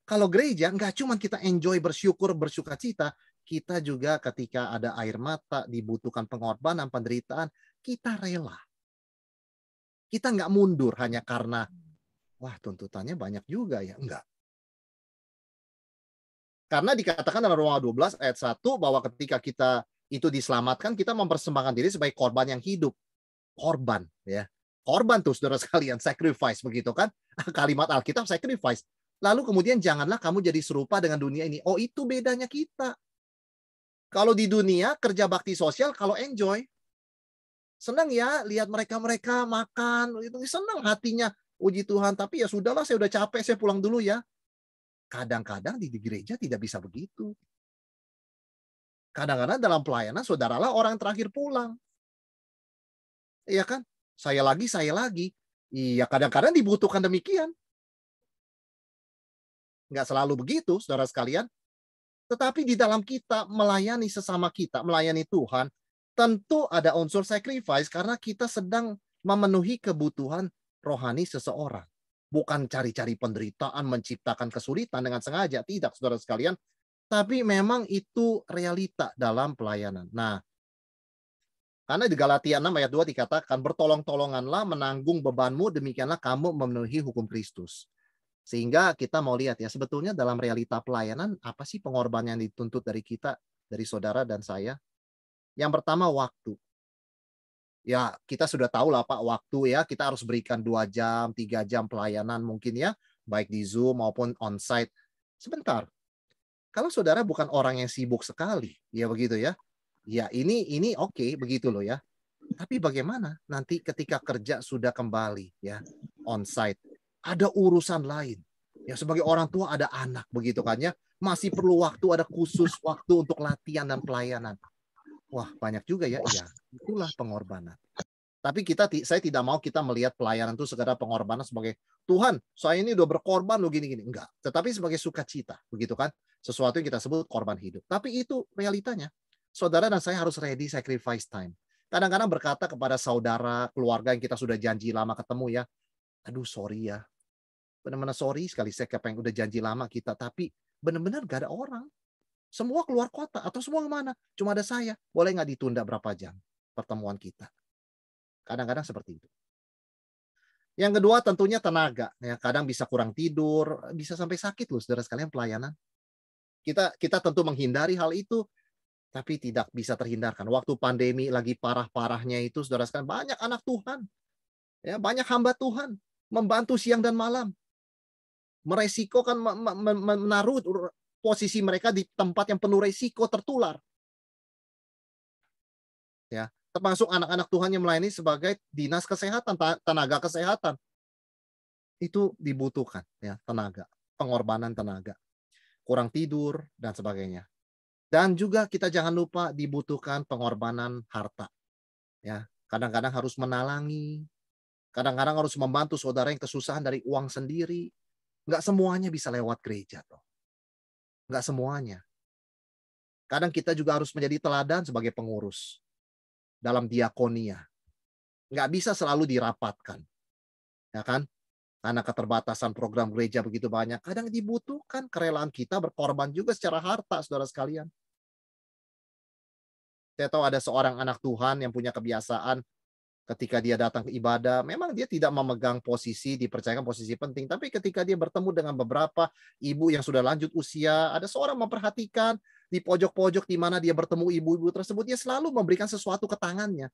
Kalau gereja nggak cuma kita enjoy, bersyukur, bersukacita, kita juga ketika ada air mata, dibutuhkan pengorbanan, penderitaan, kita rela. Kita nggak mundur hanya karena, wah tuntutannya banyak juga ya. Enggak. Karena dikatakan dalam Roma 12 ayat 1 bahwa ketika kita itu diselamatkan, kita mempersembahkan diri sebagai korban yang hidup. Korban. Ya. Korban tuh saudara sekalian, sacrifice begitu kan. Kalimat Alkitab sacrifice. Lalu kemudian janganlah kamu jadi serupa dengan dunia ini. Oh itu bedanya kita. Kalau di dunia kerja bakti sosial, kalau enjoy. Senang ya lihat mereka-mereka makan, itu senang hatinya. Puji Tuhan, tapi ya sudahlah saya udah capek, saya pulang dulu ya. Kadang-kadang di gereja tidak bisa begitu. Kadang-kadang dalam pelayanan saudaralah orang terakhir pulang. Iya kan? Saya lagi. Iya, kadang-kadang dibutuhkan demikian. Nggak selalu begitu, saudara sekalian. Tetapi di dalam kita melayani sesama kita, melayani Tuhan, tentu ada unsur sacrifice karena kita sedang memenuhi kebutuhan rohani seseorang. Bukan cari-cari penderitaan, menciptakan kesulitan dengan sengaja. Tidak, saudara sekalian. Tapi memang itu realita dalam pelayanan. Nah, karena di Galatia 6 ayat 2 dikatakan, bertolong-tolonganlah menanggung bebanmu, demikianlah kamu memenuhi hukum Kristus. Sehingga kita mau lihat ya, sebetulnya dalam realita pelayanan, apa sih pengorbanan yang dituntut dari kita, dari saudara dan saya? Yang pertama, waktu. Ya, kita sudah tahu lah Pak, waktu ya, kita harus berikan 2 jam, 3 jam pelayanan mungkin ya, baik di Zoom maupun onsite. Sebentar, kalau saudara bukan orang yang sibuk sekali, ya begitu ya. Ya, ini oke, begitu loh ya. Tapi bagaimana nanti ketika kerja sudah kembali ya, onsite, ada urusan lain. Ya sebagai orang tua ada anak begitu kan ya, masih perlu waktu, ada khusus waktu untuk latihan dan pelayanan. Wah, banyak juga ya. Iya, itulah pengorbanan. Tapi saya tidak mau kita melihat pelayanan itu sekedar pengorbanan sebagai Tuhan, saya ini udah berkorban lo gini-gini. Enggak. Tetapi sebagai sukacita, begitu kan? Sesuatu yang kita sebut korban hidup. Tapi itu realitanya. Saudara dan saya harus ready sacrifice time. Kadang-kadang berkata kepada saudara, keluarga yang kita sudah janji lama ketemu ya, aduh sorry ya, benar-benar sorry sekali saya yang udah janji lama kita, tapi benar-benar gak ada orang. Semua keluar kota atau semua kemana? Cuma ada saya. Boleh nggak ditunda berapa jam pertemuan kita? Kadang-kadang seperti itu. Yang kedua tentunya tenaga. Ya, kadang bisa kurang tidur, bisa sampai sakit loh saudara sekalian pelayanan. Kita tentu menghindari hal itu, tapi tidak bisa terhindarkan. Waktu pandemi lagi parah-parahnya itu saudara sekalian, banyak anak Tuhan, ya banyak hamba Tuhan membantu siang dan malam. Meresikokan menaruh posisi mereka di tempat yang penuh resiko tertular. Ya, termasuk anak-anak Tuhan yang melayani sebagai dinas kesehatan, tenaga kesehatan. Itu dibutuhkan ya, tenaga, pengorbanan tenaga. Kurang tidur dan sebagainya. Dan juga kita jangan lupa dibutuhkan pengorbanan harta. Ya, kadang-kadang harus menalangi, kadang-kadang harus membantu saudara yang kesusahan dari uang sendiri. Nggak semuanya bisa lewat gereja toh. Nggak semuanya. Kadang kita juga harus menjadi teladan sebagai pengurus dalam diakonia. Nggak bisa selalu dirapatkan. Ya kan? Karena keterbatasan program gereja begitu banyak. Kadang dibutuhkan kerelaan kita berkorban juga secara harta, saudara sekalian. Saya tahu ada seorang anak Tuhan yang punya kebiasaan ketika dia datang ke ibadah, memang dia tidak memegang posisi, dipercayakan posisi penting. Tapi ketika dia bertemu dengan beberapa ibu yang sudah lanjut usia, ada seorang memperhatikan di pojok-pojok di mana dia bertemu ibu-ibu tersebut, dia selalu memberikan sesuatu ke tangannya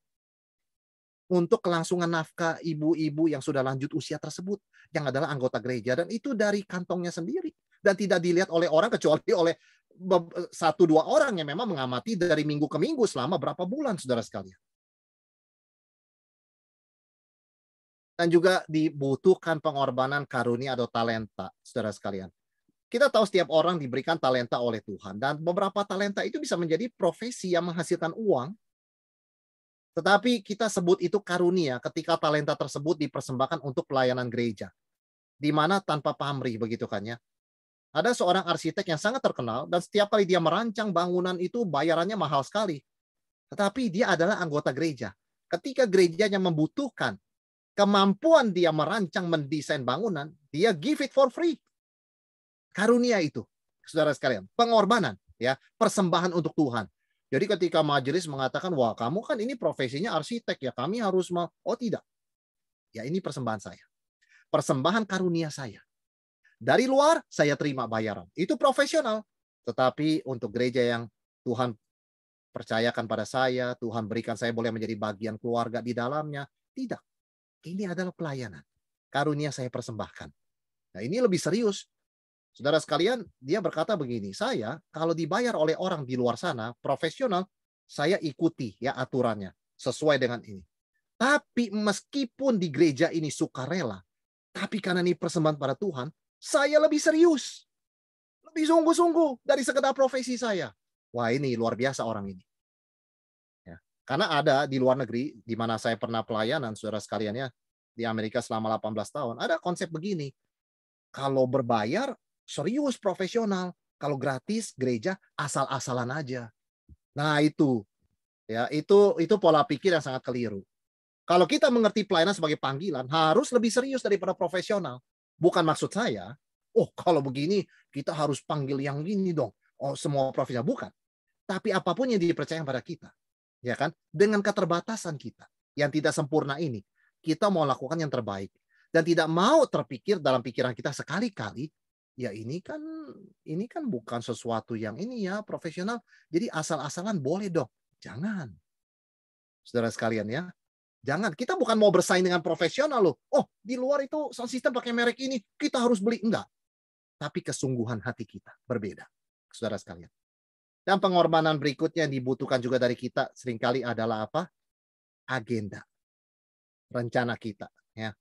untuk kelangsungan nafkah ibu-ibu yang sudah lanjut usia tersebut, yang adalah anggota gereja. Dan itu dari kantongnya sendiri. Dan tidak dilihat oleh orang kecuali oleh 1-2 orang yang memang mengamati dari minggu ke minggu selama berapa bulan, saudara sekalian. Dan juga dibutuhkan pengorbanan karunia atau talenta, saudara sekalian. Kita tahu setiap orang diberikan talenta oleh Tuhan. Dan beberapa talenta itu bisa menjadi profesi yang menghasilkan uang. Tetapi kita sebut itu karunia ketika talenta tersebut dipersembahkan untuk pelayanan gereja. Di mana tanpa pamrih, begitu kan ya. Ada seorang arsitek yang sangat terkenal dan setiap kali dia merancang bangunan itu bayarannya mahal sekali. Tetapi dia adalah anggota gereja. Ketika gerejanya membutuhkan kemampuan dia merancang, mendesain bangunan, dia give it for free. Karunia itu, saudara sekalian, pengorbanan, ya, persembahan untuk Tuhan. Jadi ketika majelis mengatakan, wah kamu kan ini profesinya arsitek, ya kami harus oh tidak. Ya ini persembahan saya. Persembahan karunia saya. Dari luar saya terima bayaran. Itu profesional. Tetapi untuk gereja yang Tuhan percayakan pada saya, Tuhan berikan saya boleh menjadi bagian keluarga di dalamnya. Tidak. Ini adalah pelayanan. Karunia saya persembahkan. Nah ini lebih serius. Saudara sekalian, dia berkata begini, saya kalau dibayar oleh orang di luar sana, profesional, saya ikuti ya aturannya. Sesuai dengan ini. Tapi meskipun di gereja ini sukarela, tapi karena ini persembahan pada Tuhan, saya lebih serius. Lebih sungguh-sungguh dari sekedar profesi saya. Wah ini luar biasa orang ini. Ya. Karena ada di luar negeri, di mana saya pernah pelayanan, saudara sekalian ya, di Amerika selama 18 tahun, ada konsep begini. Kalau berbayar, serius, profesional. Kalau gratis, gereja asal-asalan aja. Nah itu. Ya, itu pola pikir yang sangat keliru. Kalau kita mengerti pelayanan sebagai panggilan, harus lebih serius daripada profesional. Bukan maksud saya, oh kalau begini kita harus panggil yang gini dong. Oh semua profesional. Bukan. Tapi apapun yang dipercaya pada kita. Ya kan? Dengan keterbatasan kita yang tidak sempurna ini, kita mau lakukan yang terbaik. Dan tidak mau terpikir dalam pikiran kita sekali-kali, ya ini kan bukan sesuatu yang ini ya profesional. Jadi asal-asalan boleh dong. Jangan. Saudara sekalian ya, jangan, kita bukan mau bersaing dengan profesional loh. Oh, di luar itu sound system pakai merek ini, kita harus beli. Enggak. Tapi kesungguhan hati kita berbeda, saudara sekalian. Dan pengorbanan berikutnya yang dibutuhkan juga dari kita seringkali adalah apa? Agenda, rencana kita. Ya.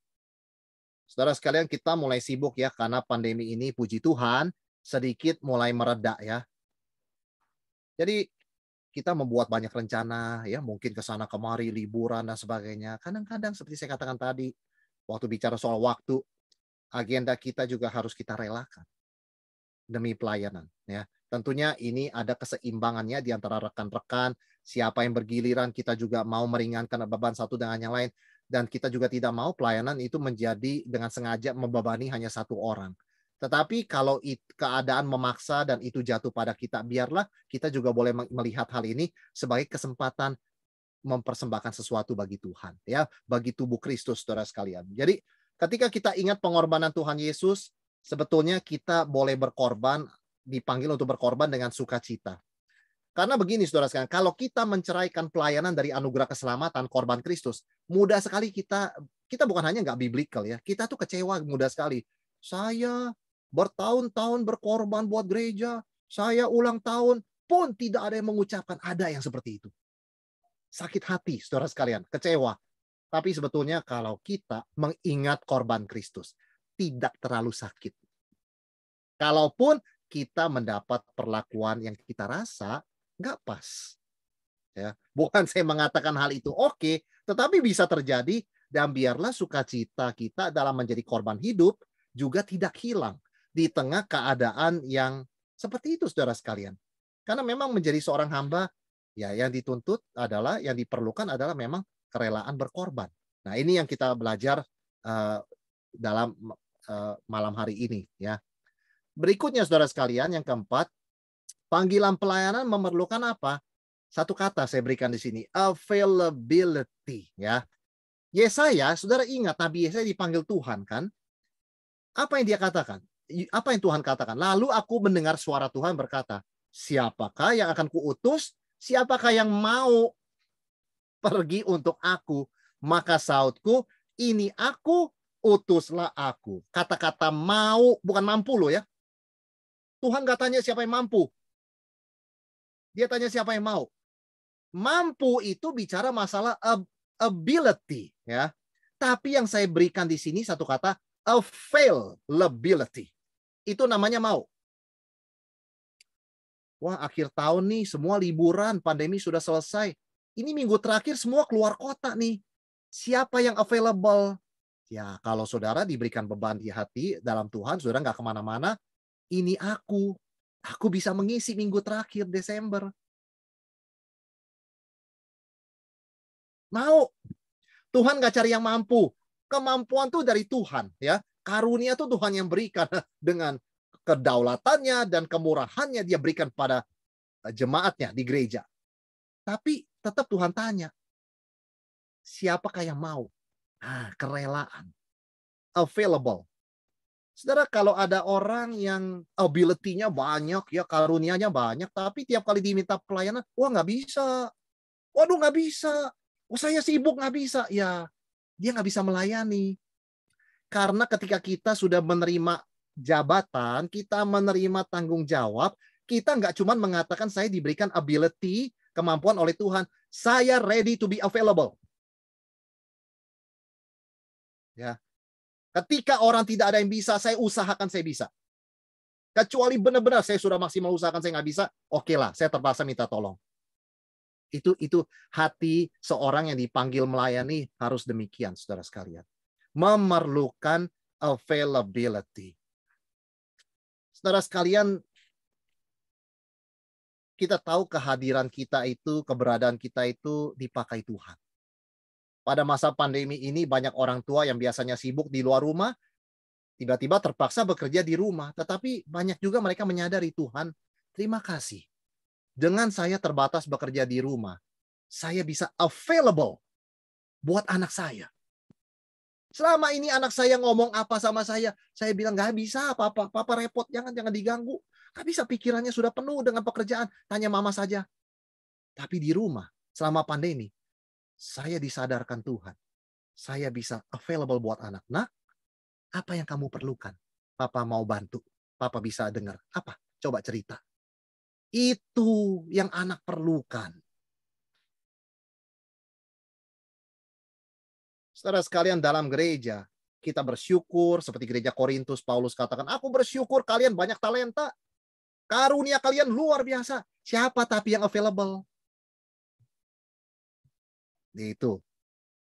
Saudara sekalian, kita mulai sibuk ya karena pandemi ini, puji Tuhan, sedikit mulai mereda ya. Jadi kita membuat banyak rencana ya, mungkin ke sana kemari, liburan dan sebagainya. Kadang-kadang seperti saya katakan tadi, waktu bicara soal waktu, agenda kita juga harus kita relakan demi pelayanan ya. Tentunya ini ada keseimbangannya di antara rekan-rekan, siapa yang bergiliran, kita juga mau meringankan beban satu dengan yang lain, dan kita juga tidak mau pelayanan itu menjadi dengan sengaja membebani hanya satu orang. Tetapi kalau keadaan memaksa dan itu jatuh pada kita, biarlah kita juga boleh melihat hal ini sebagai kesempatan mempersembahkan sesuatu bagi Tuhan, ya, bagi tubuh Kristus, saudara sekalian. Jadi, ketika kita ingat pengorbanan Tuhan Yesus, sebetulnya kita boleh berkorban, dipanggil untuk berkorban dengan sukacita. Karena begini, saudara sekalian, kalau kita menceraikan pelayanan dari anugerah keselamatan, korban Kristus, mudah sekali kita bukan hanya nggak biblical ya, kita tuh kecewa mudah sekali. Saya bertahun-tahun berkorban buat gereja, saya ulang tahun pun tidak ada yang mengucapkan, ada yang seperti itu. Sakit hati, saudara sekalian, kecewa. Tapi sebetulnya kalau kita mengingat korban Kristus, tidak terlalu sakit. Kalaupun kita mendapat perlakuan yang kita rasa nggak pas. Ya, bukan saya mengatakan hal itu oke, tetapi bisa terjadi, dan biarlah sukacita kita dalam menjadi korban hidup juga tidak hilang di tengah keadaan yang seperti itu, saudara sekalian. Karena memang menjadi seorang hamba, ya yang dituntut adalah, yang diperlukan adalah memang kerelaan berkorban. Nah ini yang kita belajar dalam malam hari ini. Ya. Berikutnya saudara sekalian, yang keempat, panggilan pelayanan memerlukan apa? Satu kata saya berikan di sini, availability. Ya. Yesaya, saudara ingat Nabi Yesaya dipanggil Tuhan kan? Apa yang dia katakan? Apa yang Tuhan katakan? Lalu aku mendengar suara Tuhan berkata, siapakah yang akan kuutus? Siapakah yang mau pergi untuk aku? Maka sautku, ini aku, utuslah aku. Kata-kata mau, bukan mampu loh ya. Tuhan gak tanya siapa yang mampu. Dia tanya siapa yang mau. Mampu itu bicara masalah ability. Ya. Tapi yang saya berikan di sini satu kata, availability. Itu namanya mau. Wah, akhir tahun nih, semua liburan, pandemi sudah selesai. Ini minggu terakhir semua keluar kota nih. Siapa yang available? Ya, kalau saudara diberikan beban di hati dalam Tuhan, saudara nggak kemana-mana, ini aku. Aku bisa mengisi minggu terakhir Desember. Mau. Tuhan nggak cari yang mampu. Kemampuan tuh dari Tuhan. Ya, karunia tuh Tuhan yang berikan dengan kedaulatannya dan kemurahannya, dia berikan pada jemaatnya di gereja. Tapi tetap Tuhan tanya, siapakah yang mau? Kerelaan. Available. Saudara, kalau ada orang yang ability-nya banyak, ya karunianya banyak, tapi tiap kali diminta pelayanan, wah nggak bisa. Waduh nggak bisa. Oh saya sibuk nggak bisa. Ya, dia nggak bisa melayani. Karena ketika kita sudah menerima jabatan, kita menerima tanggung jawab, kita nggak cuma mengatakan saya diberikan ability, kemampuan oleh Tuhan. Saya ready to be available. Ya. Ketika orang tidak ada yang bisa, saya usahakan saya bisa. Kecuali benar-benar saya sudah maksimal usahakan saya nggak bisa, oke lah, saya terpaksa minta tolong. Itu hati seorang yang dipanggil melayani harus demikian, saudara sekalian. Memerlukan availability. Saudara sekalian, kita tahu kehadiran kita itu, keberadaan kita itu dipakai Tuhan. Pada masa pandemi ini banyak orang tua yang biasanya sibuk di luar rumah, tiba-tiba terpaksa bekerja di rumah. Tetapi banyak juga mereka menyadari, Tuhan, terima kasih. Dengan saya terbatas bekerja di rumah, saya bisa available buat anak saya. Selama ini anak saya ngomong apa sama saya bilang nggak bisa, papa repot, jangan diganggu. Nggak bisa, pikirannya sudah penuh dengan pekerjaan, tanya mama saja. Tapi di rumah, selama pandemi, saya disadarkan Tuhan, saya bisa available buat anak. Nah, apa yang kamu perlukan? Papa mau bantu, papa bisa dengar. Apa? Coba cerita. Itu yang anak perlukan. Saudara sekalian, dalam gereja, kita bersyukur seperti gereja Korintus, Paulus katakan, aku bersyukur kalian banyak talenta. Karunia kalian luar biasa. Siapa tapi yang available? Itu.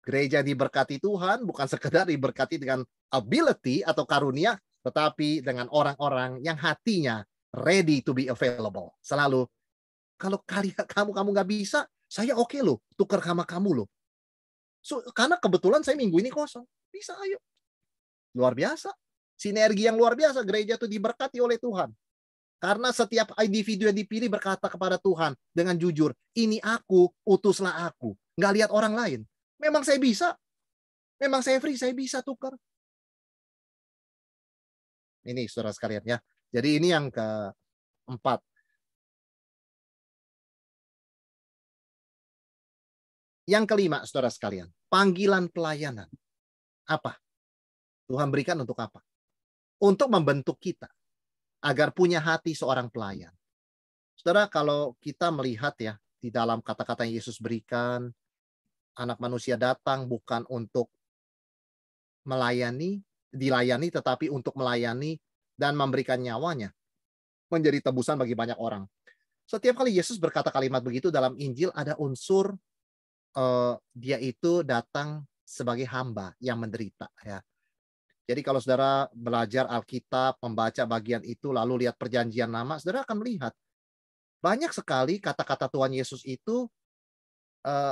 Gereja diberkati Tuhan bukan sekedar diberkati dengan ability atau karunia, tetapi dengan orang-orang yang hatinya ready to be available. Selalu, kalau kamu nggak bisa, saya oke loh, tukar sama kamu loh. So, karena kebetulan saya minggu ini kosong. Bisa, ayo. Luar biasa. Sinergi yang luar biasa. Gereja itu diberkati oleh Tuhan. Karena setiap individu yang dipilih berkata kepada Tuhan dengan jujur, ini aku, utuslah aku. Nggak lihat orang lain. Memang saya bisa. Memang saya free, saya bisa tukar. Ini saudara sekalian ya. Jadi ini yang keempat. Yang kelima, saudara sekalian, panggilan pelayanan. Apa? Tuhan berikan untuk apa? Untuk membentuk kita agar punya hati seorang pelayan. Saudara, kalau kita melihat ya, di dalam kata-kata yang Yesus berikan, anak manusia datang bukan untuk dilayani, tetapi untuk melayani dan memberikan nyawanya menjadi tebusan bagi banyak orang. Setiap kali Yesus berkata kalimat begitu dalam Injil, ada unsur dia itu datang sebagai hamba yang menderita ya. Jadi kalau saudara belajar Alkitab, membaca bagian itu lalu lihat Perjanjian Lama, saudara akan melihat banyak sekali kata-kata Tuhan Yesus itu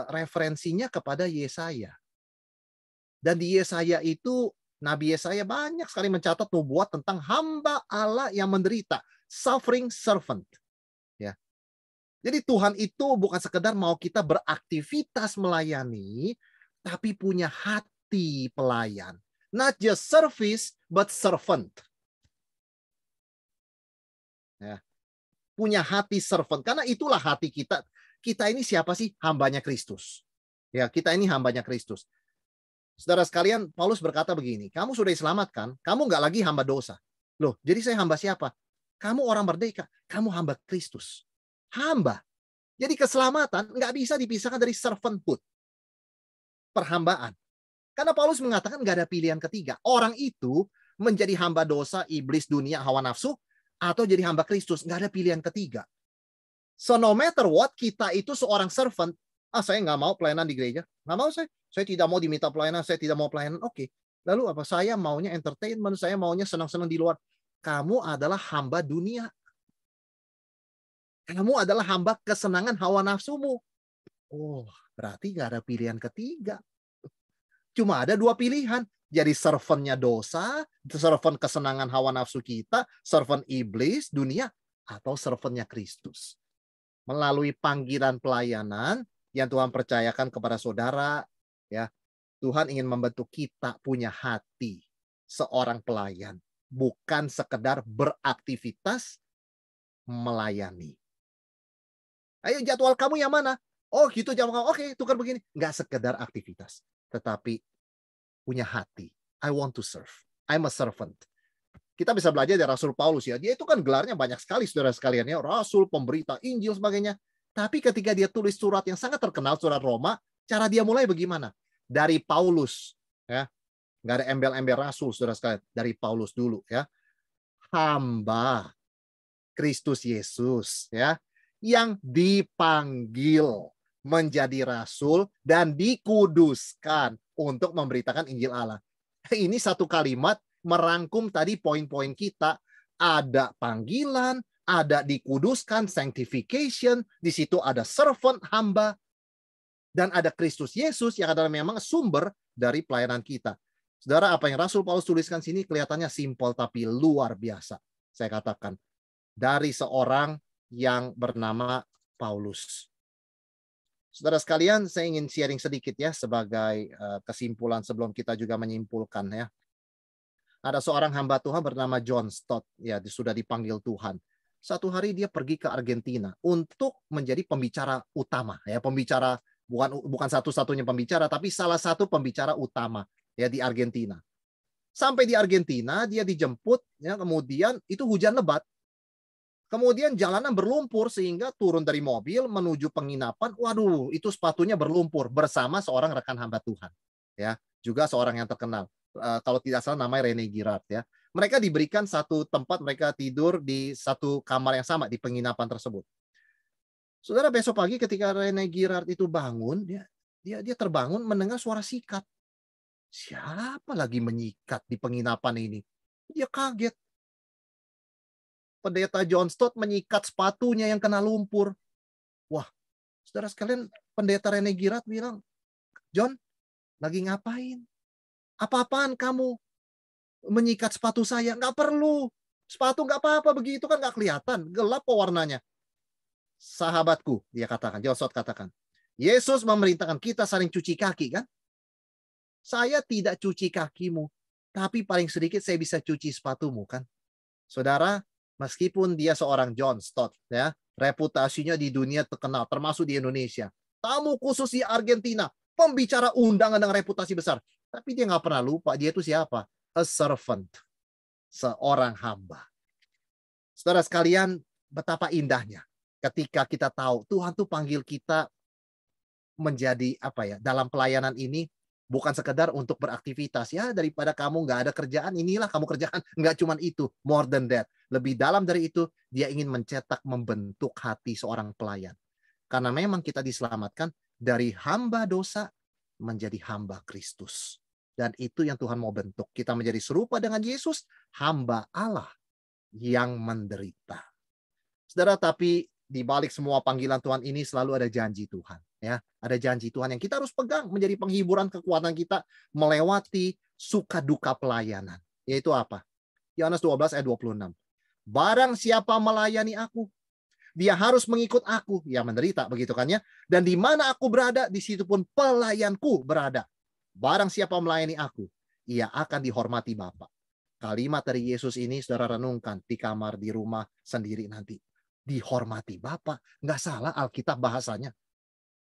referensinya kepada Yesaya. Dan di Yesaya itu Nabi Yesaya banyak sekali mencatat nubuat tentang hamba Allah yang menderita, suffering servant. Ya. Jadi Tuhan itu bukan sekedar mau kita beraktivitas melayani, tapi punya hati pelayan. Not just service, but servant. Ya. Punya hati servant. Karena itulah hati kita. Kita ini siapa sih? Hambanya Kristus. Ya, kita ini hambanya Kristus. Saudara sekalian, Paulus berkata begini, kamu sudah diselamatkan, kamu nggak lagi hamba dosa. Loh, jadi saya hamba siapa? Kamu orang merdeka, kamu hamba Kristus. Hamba. Jadi keselamatan nggak bisa dipisahkan dari servanthood. Perhambaan. Karena Paulus mengatakan nggak ada pilihan ketiga. Orang itu menjadi hamba dosa, iblis, dunia, hawa nafsu, atau jadi hamba Kristus. Nggak ada pilihan ketiga. So no matter what, kita itu seorang servant. Saya nggak mau pelayanan di gereja. Nggak mau saya. Saya tidak mau diminta pelayanan, saya tidak mau pelayanan. Oke. Lalu apa? Saya maunya entertainment, saya maunya senang-senang di luar. Kamu adalah hamba dunia. Kamu adalah hamba kesenangan hawa nafsumu. Oh, berarti nggak ada pilihan ketiga. Cuma ada dua pilihan. Jadi servantnya dosa, servant kesenangan hawa nafsu kita, servant iblis, dunia, atau servantnya Kristus. Melalui panggilan pelayanan yang Tuhan percayakan kepada saudara, ya, Tuhan ingin membentuk kita punya hati seorang pelayan, bukan sekedar beraktivitas melayani. Ayo jadwal kamu yang mana? Oh gitu jadwal kamu. Oke, tukar begini. Nggak sekedar aktivitas, tetapi punya hati. I want to serve. I'm a servant. Kita bisa belajar dari Rasul Paulus ya. Dia itu kan gelarnya banyak sekali saudara sekalian ya. Rasul, pemberita, Injil, sebagainya. Tapi ketika dia tulis surat yang sangat terkenal, surat Roma, cara dia mulai bagaimana? Dari Paulus. Ya. Nggak ada embel-embel Rasul saudara sekalian. Dari Paulus dulu ya. Hamba Kristus Yesus ya. Yang dipanggil menjadi rasul dan dikuduskan untuk memberitakan Injil Allah. Ini satu kalimat merangkum tadi poin-poin kita. Ada panggilan, ada dikuduskan, sanctification, di situ ada servant, hamba, dan ada Kristus Yesus yang adalah memang sumber dari pelayanan kita. Saudara, apa yang Rasul Paulus tuliskan sini kelihatannya simpel tapi luar biasa. Saya katakan, dari seorang yang bernama Paulus. Saudara sekalian, saya ingin sharing sedikit ya sebagai kesimpulan sebelum kita juga menyimpulkan ya. Ada seorang hamba Tuhan bernama John Stott, ya sudah dipanggil Tuhan. Satu hari dia pergi ke Argentina untuk menjadi pembicara utama, ya pembicara bukan satu-satunya pembicara, tapi salah satu pembicara utama ya di Argentina. Sampai di Argentina dia dijemput, ya kemudian itu hujan lebat. Kemudian jalanan berlumpur sehingga turun dari mobil menuju penginapan. Waduh, itu sepatunya berlumpur bersama seorang rekan hamba Tuhan, ya juga seorang yang terkenal. Kalau tidak salah namanya Rene Girard ya. Mereka diberikan satu tempat, mereka tidur di satu kamar yang sama di penginapan tersebut. Saudara, besok pagi ketika Rene Girard itu bangun, dia terbangun mendengar suara sikat. Siapa lagi menyikat di penginapan ini? Dia kaget. Pendeta John Stott menyikat sepatunya yang kena lumpur. Wah, saudara sekalian, pendeta Rene Girard bilang, John, lagi ngapain? Apa-apaan kamu menyikat sepatu saya? Nggak perlu. Sepatu nggak apa-apa, begitu kan nggak kelihatan. Gelap kok warnanya. Sahabatku, dia katakan, John Stott katakan, Yesus memerintahkan kita saling cuci kaki kan? Saya tidak cuci kakimu, tapi paling sedikit saya bisa cuci sepatumu kan? Saudara, meskipun dia seorang John Stott, ya, reputasinya di dunia terkenal, termasuk di Indonesia. Tamu khusus di Argentina, pembicara undangan dengan reputasi besar. Tapi dia nggak pernah lupa, dia itu siapa? A servant, seorang hamba. Saudara sekalian, betapa indahnya ketika kita tahu Tuhan tuh panggil kita menjadi apa ya, dalam pelayanan ini bukan sekedar untuk beraktivitas ya, daripada kamu nggak ada kerjaan, inilah kamu kerjakan. Nggak cuma itu, more than that. Lebih dalam dari itu, dia ingin mencetak, membentuk hati seorang pelayan. Karena memang kita diselamatkan dari hamba dosa menjadi hamba Kristus. Dan itu yang Tuhan mau bentuk. Kita menjadi serupa dengan Yesus, hamba Allah yang menderita. Saudara, tapi di balik semua panggilan Tuhan ini selalu ada janji Tuhan. Ya, ada janji Tuhan yang kita harus pegang menjadi penghiburan kekuatan kita melewati suka duka pelayanan. Yaitu apa? Yohanes 12 ayat 26. Barang siapa melayani aku, dia harus mengikut aku. Ya menderita, begitu kan ya. Dan di mana aku berada, di situ pun pelayanku berada. Barang siapa melayani aku, ia akan dihormati Bapa. Kalimat dari Yesus ini saudara renungkan di kamar, di rumah sendiri nanti. Dihormati Bapa. Nggak salah Alkitab bahasanya.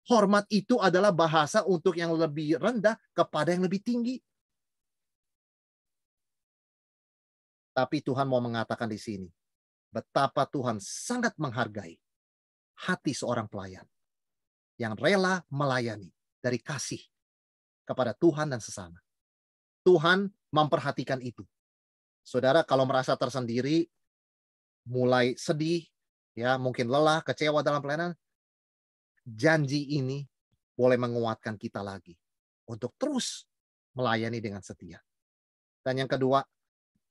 Hormat itu adalah bahasa untuk yang lebih rendah kepada yang lebih tinggi. Tapi Tuhan mau mengatakan di sini, betapa Tuhan sangat menghargai hati seorang pelayan yang rela melayani dari kasih kepada Tuhan dan sesama. Tuhan memperhatikan itu. Saudara, kalau merasa tersendiri, mulai sedih, ya mungkin lelah, kecewa dalam pelayanan, janji ini boleh menguatkan kita lagi untuk terus melayani dengan setia. Dan yang kedua,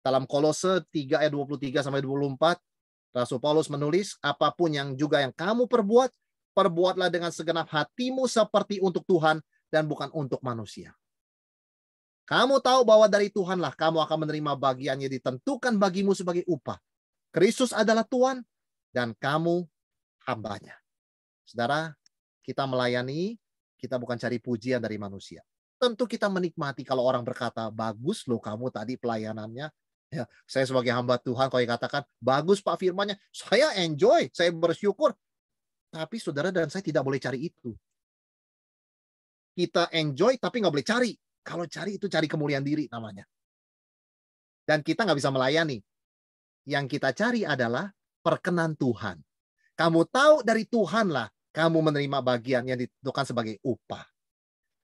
dalam Kolose 3 ayat 23 sampai 24, Rasul Paulus menulis, apapun yang kamu perbuat, perbuatlah dengan segenap hatimu seperti untuk Tuhan dan bukan untuk manusia. Kamu tahu bahwa dari Tuhanlah kamu akan menerima bagiannya ditentukan bagimu sebagai upah. Kristus adalah Tuhan dan kamu hambanya. Saudara, kita melayani, kita bukan cari pujian dari manusia. Tentu kita menikmati kalau orang berkata, bagus loh kamu tadi pelayanannya. Ya, saya sebagai hamba Tuhan, kalau katakan, bagus Pak firmannya, saya enjoy, saya bersyukur. Tapi saudara dan saya tidak boleh cari itu. Kita enjoy tapi nggak boleh cari. Kalau cari itu cari kemuliaan diri namanya. Dan kita nggak bisa melayani. Yang kita cari adalah perkenan Tuhan. Kamu tahu dari Tuhanlah kamu menerima bagian yang ditentukan sebagai upah.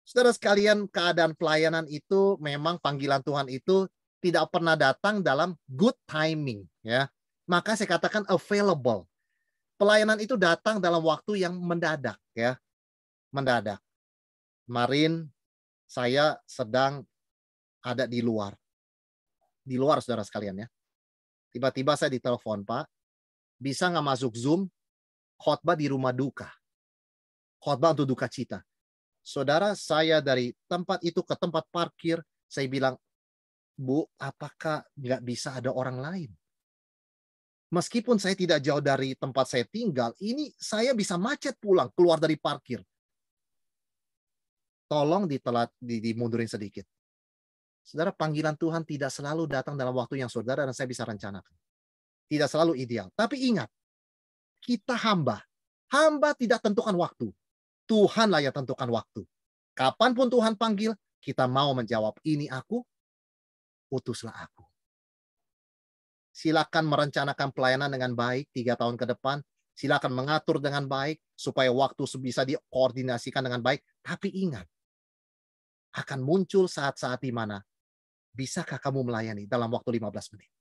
Saudara sekalian, keadaan pelayanan itu memang panggilan Tuhan itu tidak pernah datang dalam good timing. Ya, maka saya katakan available. Pelayanan itu datang dalam waktu yang mendadak. Ya, mendadak. Kemarin saya sedang ada di luar. Di luar saudara sekalian ya. Tiba-tiba saya ditelepon, Pak. Bisa nggak masuk Zoom, khotbah di rumah duka. Khotbah untuk duka cita. Saudara, saya dari tempat itu ke tempat parkir, saya bilang, Bu, apakah nggak bisa ada orang lain? Meskipun saya tidak jauh dari tempat saya tinggal, ini saya bisa macet pulang, keluar dari parkir. Tolong dimundurin sedikit. Saudara, panggilan Tuhan tidak selalu datang dalam waktu yang saudara dan saya bisa rencanakan. Tidak selalu ideal. Tapi ingat, kita hamba. Hamba tidak tentukan waktu. Tuhanlah yang tentukan waktu. Kapanpun Tuhan panggil, kita mau menjawab, ini aku, utuslah aku. Silakan merencanakan pelayanan dengan baik 3 tahun ke depan. Silakan mengatur dengan baik supaya waktu bisa dikoordinasikan dengan baik. Tapi ingat, akan muncul saat-saat di mana bisakah kamu melayani dalam waktu 15 menit?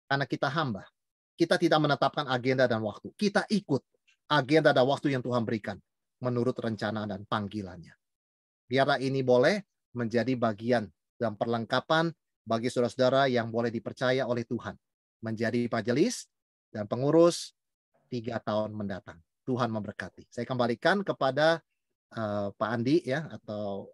Karena kita hamba. Kita tidak menetapkan agenda dan waktu. Kita ikut agenda dan waktu yang Tuhan berikan menurut rencana dan panggilannya. Biarlah ini boleh menjadi bagian dan perlengkapan bagi saudara-saudara yang boleh dipercaya oleh Tuhan menjadi majelis dan pengurus 3 tahun mendatang. Tuhan memberkati. Saya kembalikan kepada Pak Andi ya, atau